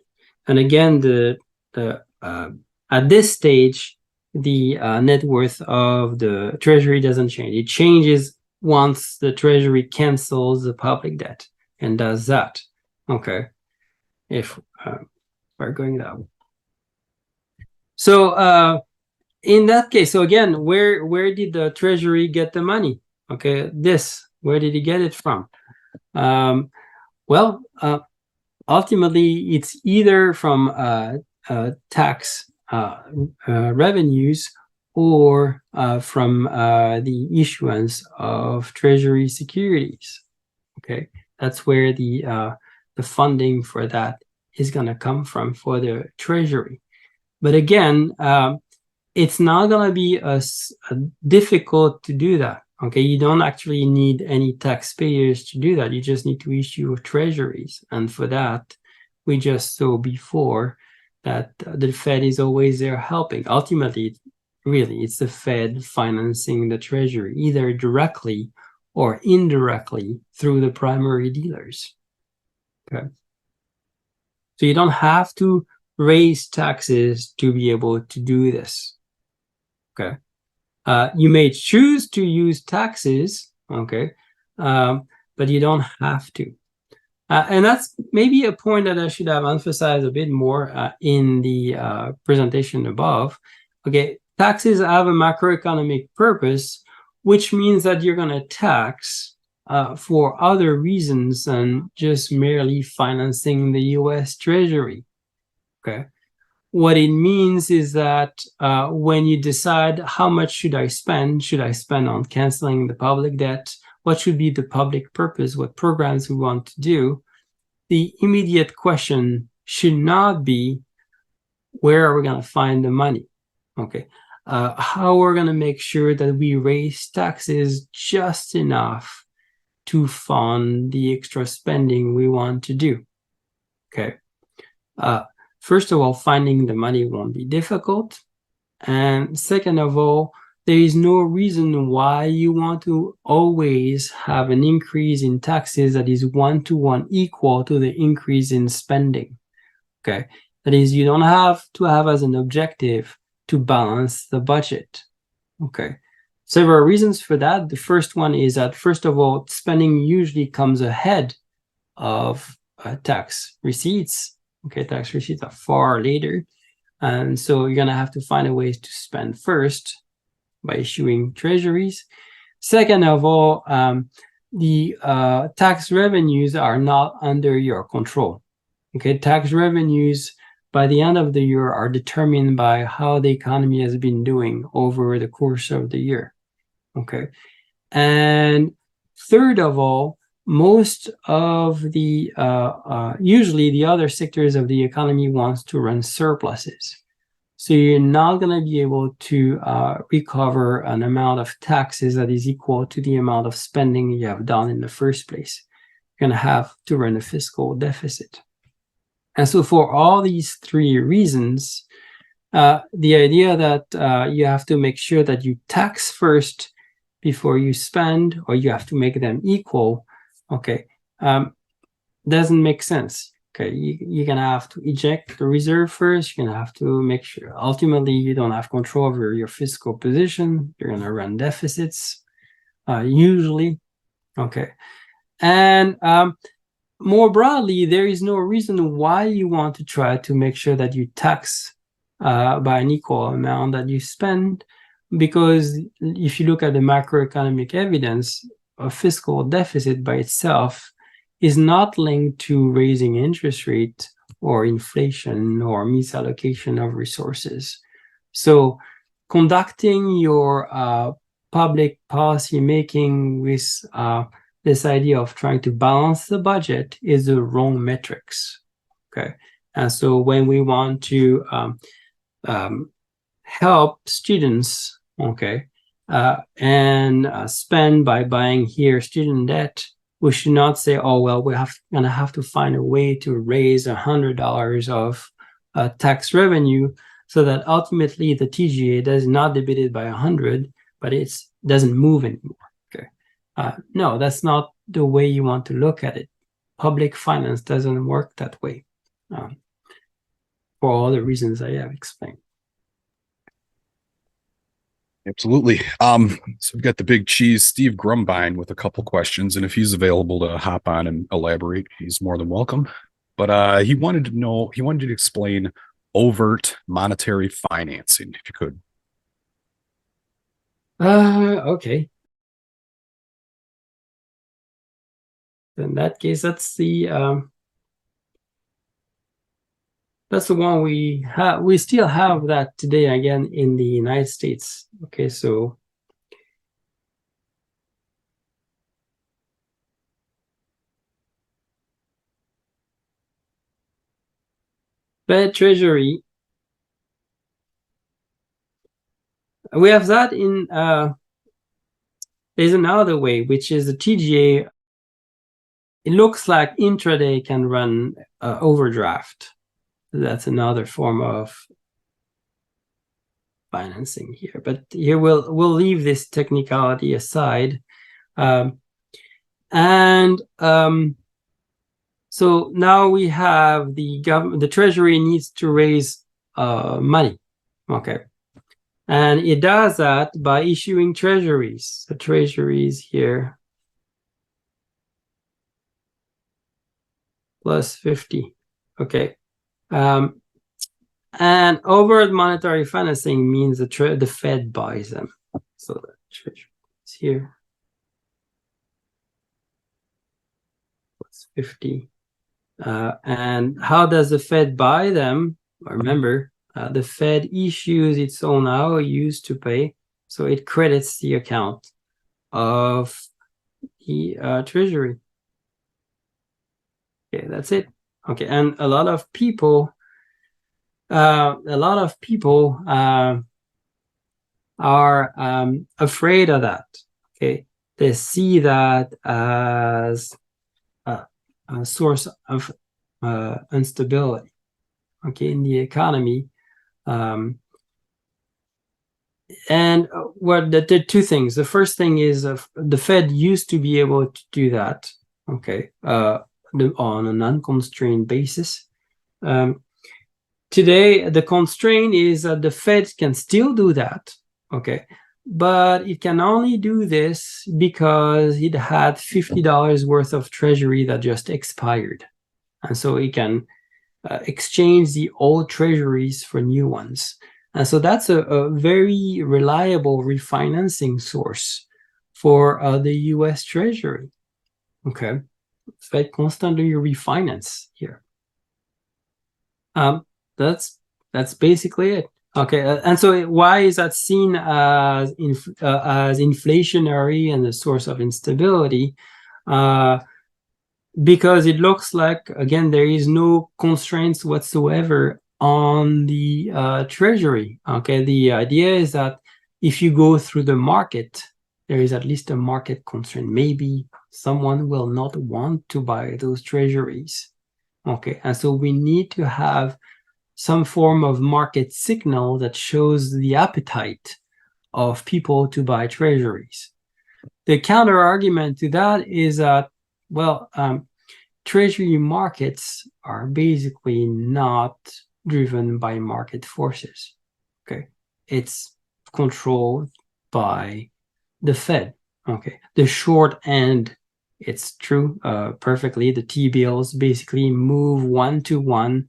And again, the at this stage, the net worth of the Treasury doesn't change. It changes once the Treasury cancels the public debt and does that. Okay, if we're going that way. So in that case, so again, where did the Treasury get the money? Okay, where did he get it from? Well, ultimately, it's either from tax revenues or from the issuance of Treasury securities. Okay, that's where the funding for that is going to come from for the Treasury. But again, it's not going to be as difficult to do that. Okay, you don't actually need any taxpayers to do that. You just need to issue treasuries. And for that, we just saw before that the Fed is always there helping. Ultimately, really, it's the Fed financing the Treasury, either directly or indirectly through the primary dealers. Okay. So you don't have to raise taxes to be able to do this. Okay. You may choose to use taxes, okay, but you don't have to. And that's maybe a point that I should have emphasized a bit more in the presentation above. Okay, taxes have a macroeconomic purpose, which means that you're going to tax for other reasons than just merely financing the US Treasury. Okay. What it means is that when you decide how much should I spend on canceling the public debt, what should be the public purpose, what programs we want to do, the immediate question should not be, where are we going to find the money? Okay, how we're going to make sure that we raise taxes just enough to fund the extra spending we want to do. Okay. First of all, finding the money won't be difficult. And second of all, there is no reason why you want to always have an increase in taxes that is one-to-one equal to the increase in spending. Okay, that is, you don't have to have as an objective to balance the budget. Okay, several reasons for that. The first one is that, first of all, spending usually comes ahead of tax receipts. Okay, tax receipts are far later. And so you're going to have to find a way to spend first by issuing treasuries. Second of all, the tax revenues are not under your control. Okay, tax revenues by the end of the year are determined by how the economy has been doing over the course of the year. Okay, and third of all, most of the usually the other sectors of the economy wants to run surpluses. So you're not going to be able to recover an amount of taxes that is equal to the amount of spending you have done in the first place. You're going to have to run a fiscal deficit. And so for all these three reasons, the idea that you have to make sure that you tax first before you spend, or you have to make them equal, okay, doesn't make sense. Okay, you're going to have to eject the reserve first. You're going to have to make sure ultimately you don't have control over your fiscal position. You're going to run deficits, usually. Okay. And more broadly, there is no reason why you want to try to make sure that you tax by an equal amount that you spend, because if you look at the macroeconomic evidence, a fiscal deficit by itself is not linked to raising interest rate or inflation or misallocation of resources. So conducting your public policy making with this idea of trying to balance the budget is the wrong metrics. Okay, and so when we want to help students, okay, and spend by buying here student debt, we should not say, oh, well, we're going to have to find a way to raise $100 of tax revenue so that ultimately the TGA is not debited by 100, but it doesn't move anymore. Okay, no, that's not the way you want to look at it. Public finance doesn't work that way. for all the reasons I have explained. Absolutely. So we've got the big cheese, Steve Grumbine, with a couple questions, and if he's available to hop on and elaborate, he's more than welcome. But he wanted to explain overt monetary financing, if you could. Okay. In that case, that's the one we have. We still have that today again in the United States. Okay, so Fed Treasury. We have that in there's another way, which is the TGA. It looks like intraday can run overdraft. That's another form of financing here. But here we'll leave this technicality aside. So now we have the government, the Treasury needs to raise money. Okay. And it does that by issuing treasuries. The treasuries here, plus 50. Okay. And overt monetary financing means the Fed buys them. So the treasury is here. Plus 50. And how does the Fed buy them? Remember, the Fed issues its own IOUs to pay, so it credits the account of the Treasury. Okay, that's it. Okay, and a lot of people are afraid of that. Okay, they see that as a source of instability. Okay, in the economy. And what the two things. The first thing is the Fed used to be able to do that, okay, on an unconstrained basis. Today, the constraint is that the Fed can still do that, okay, but it can only do this because it had $50 worth of treasury that just expired. And so it can exchange the old treasuries for new ones. And so that's a very reliable refinancing source for the US Treasury. Okay. Fed constantly refinance here. That's basically it. Okay. And so why is that seen as inflationary and a source of instability? Because it looks like, again, there is no constraints whatsoever on the Treasury. Okay, the idea is that if you go through the market, there is at least a market constraint. Maybe someone will not want to buy those treasuries. Okay, and so we need to have some form of market signal that shows the appetite of people to buy treasuries. The counter argument to that is that, well, treasury markets are basically not driven by market forces. Okay, it's controlled by the Fed. Okay, the short end, it's true perfectly. The T-bills basically move 1-to-1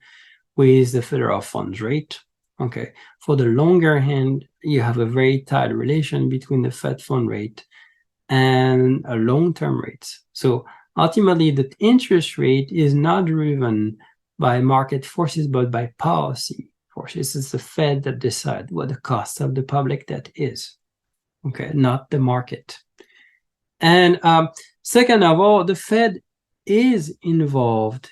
with the federal funds rate. Okay, for the longer end, you have a very tight relation between the Fed fund rate and long-term rates. So ultimately, the interest rate is not driven by market forces, but by policy forces. It's the Fed that decides what the cost of the public debt is. Okay, not the market. And second of all, the Fed is involved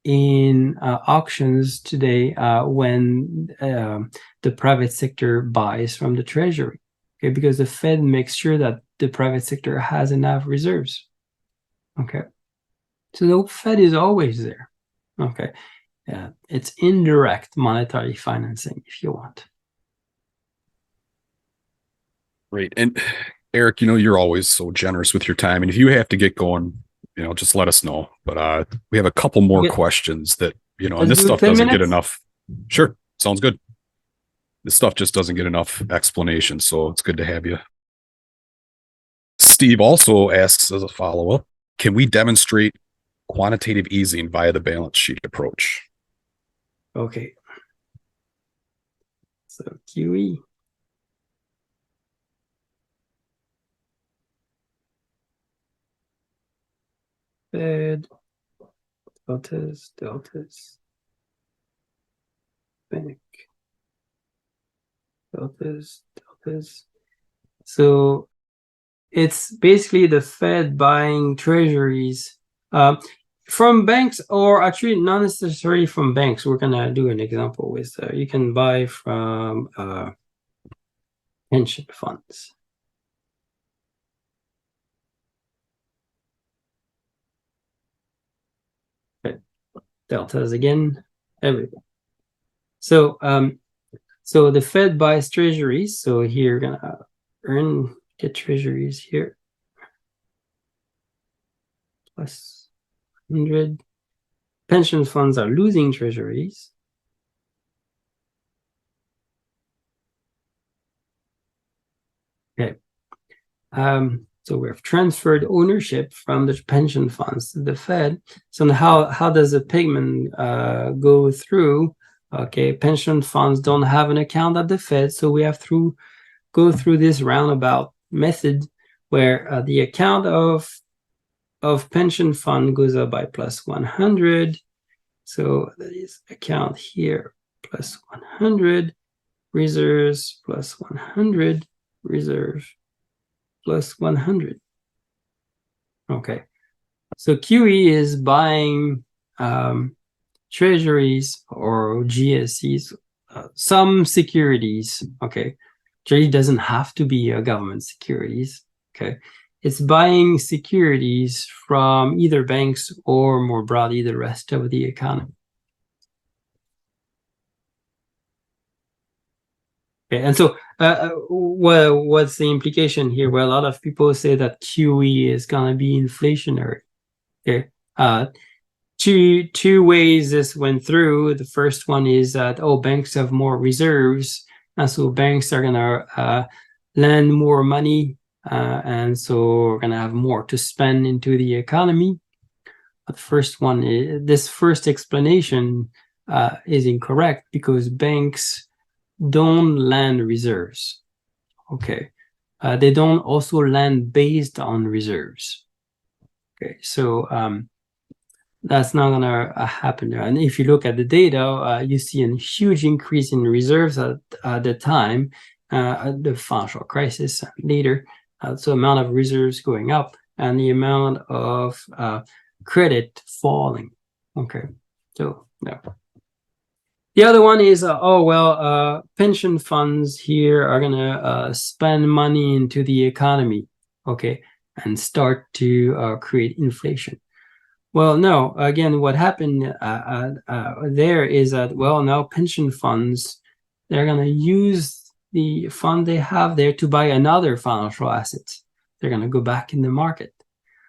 in auctions today when the private sector buys from the Treasury. Okay, because the Fed makes sure that the private sector has enough reserves. Okay, so the Fed is always there. Okay, yeah, it's indirect monetary financing, if you want. Great. And Eric, you're always so generous with your time, and if you have to get going, just let us know. But we have a couple more questions that and this stuff doesn't get enough. Sure. Sounds good. This stuff just doesn't get enough explanation, so it's good to have you. Steve also asks as a follow-up, can we demonstrate quantitative easing via the balance sheet approach? Okay. So QE. Fed, deltas, bank, deltas. So it's basically the Fed buying treasuries from banks, or actually not necessarily from banks. We're gonna do an example with you can buy from pension funds. Okay. Deltas again, everything. So so the Fed buys treasuries. So here you're gonna get treasuries here plus 100. Pension funds are losing treasuries. Okay. So we have transferred ownership from the pension funds to the Fed. So how does the payment go through? Okay, pension funds don't have an account at the Fed, so we have to go through this roundabout method where the account of pension fund goes up by plus 100. So that is account here plus 100, reserves plus 100, reserve plus 100. Okay, so QE is buying treasuries or GSEs, some securities. Okay, Treasury doesn't have to be a government securities. Okay, it's buying securities from either banks or more broadly the rest of the economy. Okay, and so what's the implication here? Well, a lot of people say that QE is going to be inflationary. Okay, two ways this went through. The first one is that banks have more reserves, and so banks are going to lend more money, and so we're going to have more to spend into the economy. But the first one is, this first explanation is incorrect because banks don't lend reserves. Okay, they don't also lend based on reserves. Okay, so that's not gonna happen there. And if you look at the data, you see a huge increase in reserves at the time, the financial crisis later. So amount of reserves going up and the amount of credit falling. Okay, so no. The other one is, pension funds here are gonna spend money into the economy, okay, and start to create inflation. Well, no, again, what happened there is that, well, now pension funds, they're gonna use the fund they have there to buy another financial asset. They're gonna go back in the market.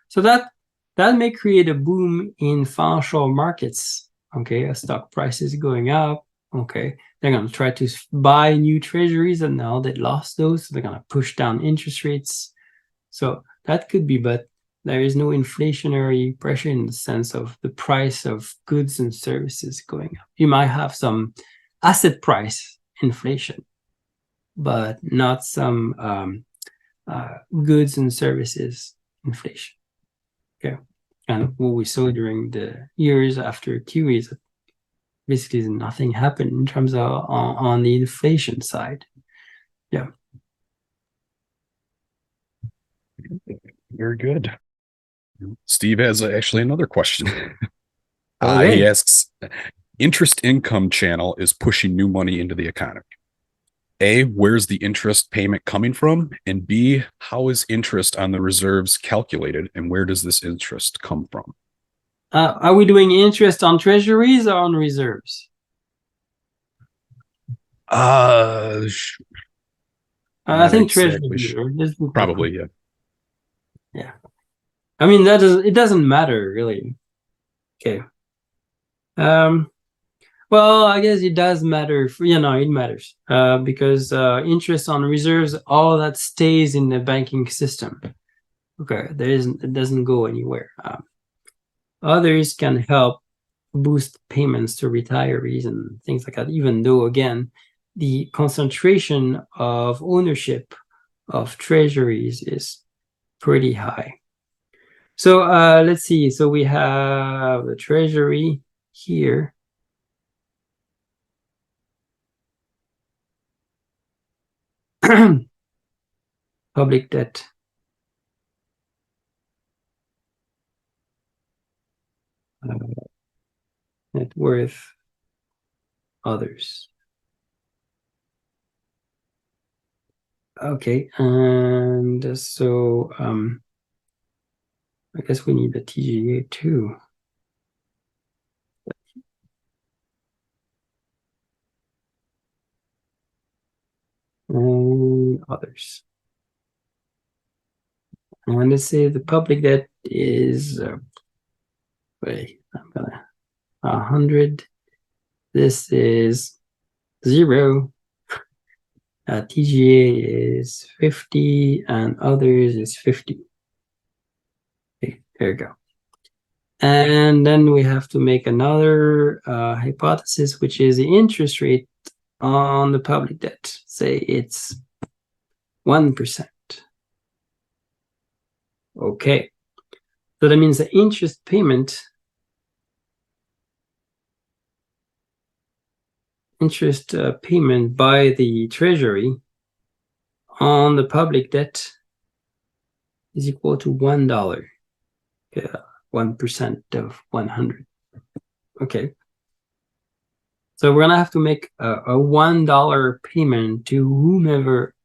So that may create a boom in financial markets. Okay, stock prices going up. Okay, they're going to try to buy new treasuries, and now they lost those. So they're going to push down interest rates. So that could be, but there is no inflationary pressure in the sense of the price of goods and services going up. You might have some asset price inflation, but not some goods and services inflation. Okay. And what we saw during the years after QE is that basically nothing happened in terms of on the inflation side. Yeah. Very good. Steve has actually another question. Okay. He asks, interest income channel is pushing new money into the economy. A, where's the interest payment coming from? And B, how is interest on the reserves calculated? And where does this interest come from? Are we doing interest on treasuries or on reserves? I think treasuries. Probably, yeah. Yeah. I mean, it doesn't matter really. Okay. Well, I guess it does matter. It matters because interest on reserves, all that stays in the banking system. Okay, it doesn't go anywhere. Others can help boost payments to retirees and things like that, even though, again, the concentration of ownership of treasuries is pretty high. So let's see. So we have the treasury here. Public debt. Net worth. Others. Okay, and so I guess we need the TGA too. And others. And let's say the public debt is, wait, I'm gonna, 100. This is 0. TGA is 50 and others is 50. Okay, there you go. And then we have to make another hypothesis, which is the interest rate on the public debt. Say it's 1%. Okay. So that means the interest payment by the Treasury on the public debt is equal to $1. Yeah, 1% of 100. Okay. So we're gonna have to make a $1 payment to whomever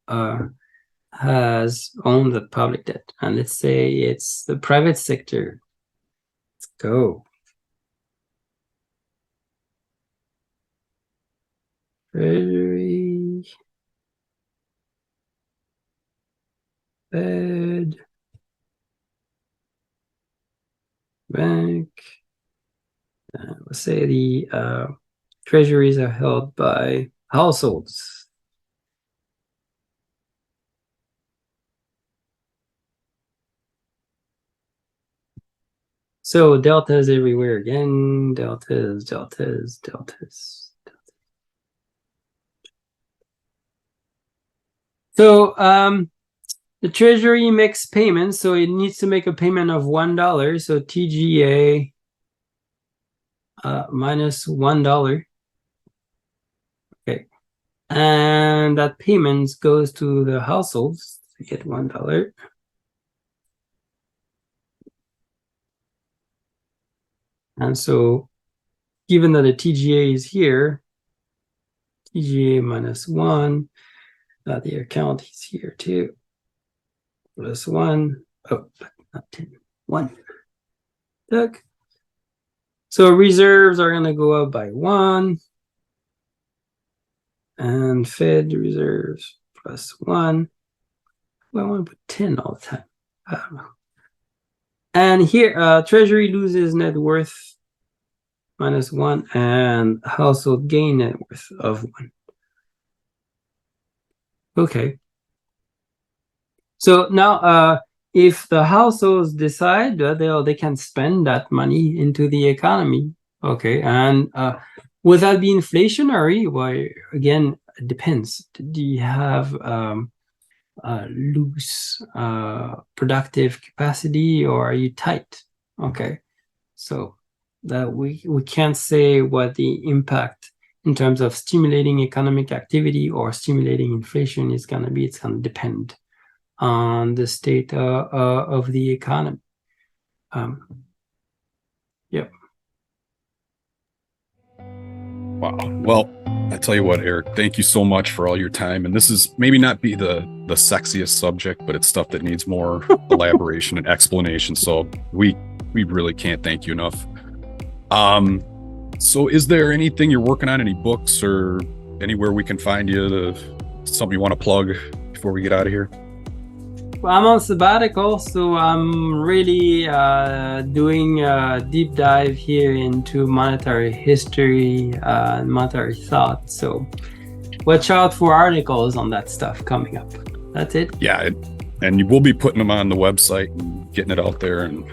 has owned the public debt, and let's say it's the private sector. Let's go. Treasury, Fed, bank. Let's say the treasuries are held by households. So deltas everywhere again, deltas. So the Treasury makes payments, so it needs to make a payment of $1. So TGA minus $1. Okay, and that payment goes to the households to get $1. And so, given that the TGA is here, TGA minus 1, the account is here too. Plus 1. Oh, not 10. 1. Look. So reserves are going to go up by 1. And Fed reserves plus 1. Well, I want to put 10 all the time. I don't know. And here, Treasury loses net worth minus 1 and household gain net worth of 1. Okay. So now, if the households decide that they can spend that money into the economy, okay, and would that be inflationary? Well, again, it depends. Do you have loose productive capacity, or are you tight? Okay, so that we can't say what the impact in terms of stimulating economic activity or stimulating inflation is going to be. It's going to depend on the state of the economy. Yep. Wow. Well, I tell you what, Eric, thank you so much for all your time. And this is maybe not be the sexiest subject, but it's stuff that needs more elaboration and explanation. So we really can't thank you enough. So is there anything you're working on, any books or anywhere we can find you, something you want to plug before we get out of here? I'm on sabbatical, so I'm really doing a deep dive here into monetary history, monetary thought. So watch out for articles on that stuff coming up. That's it. Yeah, and we'll be putting them on the website and getting it out there. And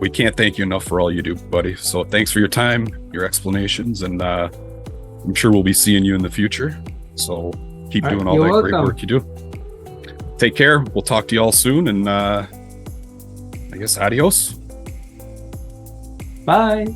we can't thank you enough for all you do, buddy. So thanks for your time, your explanations, and I'm sure we'll be seeing you in the future. So keep doing all that great work you do. Take care. We'll talk to you all soon. And I guess adios. Bye.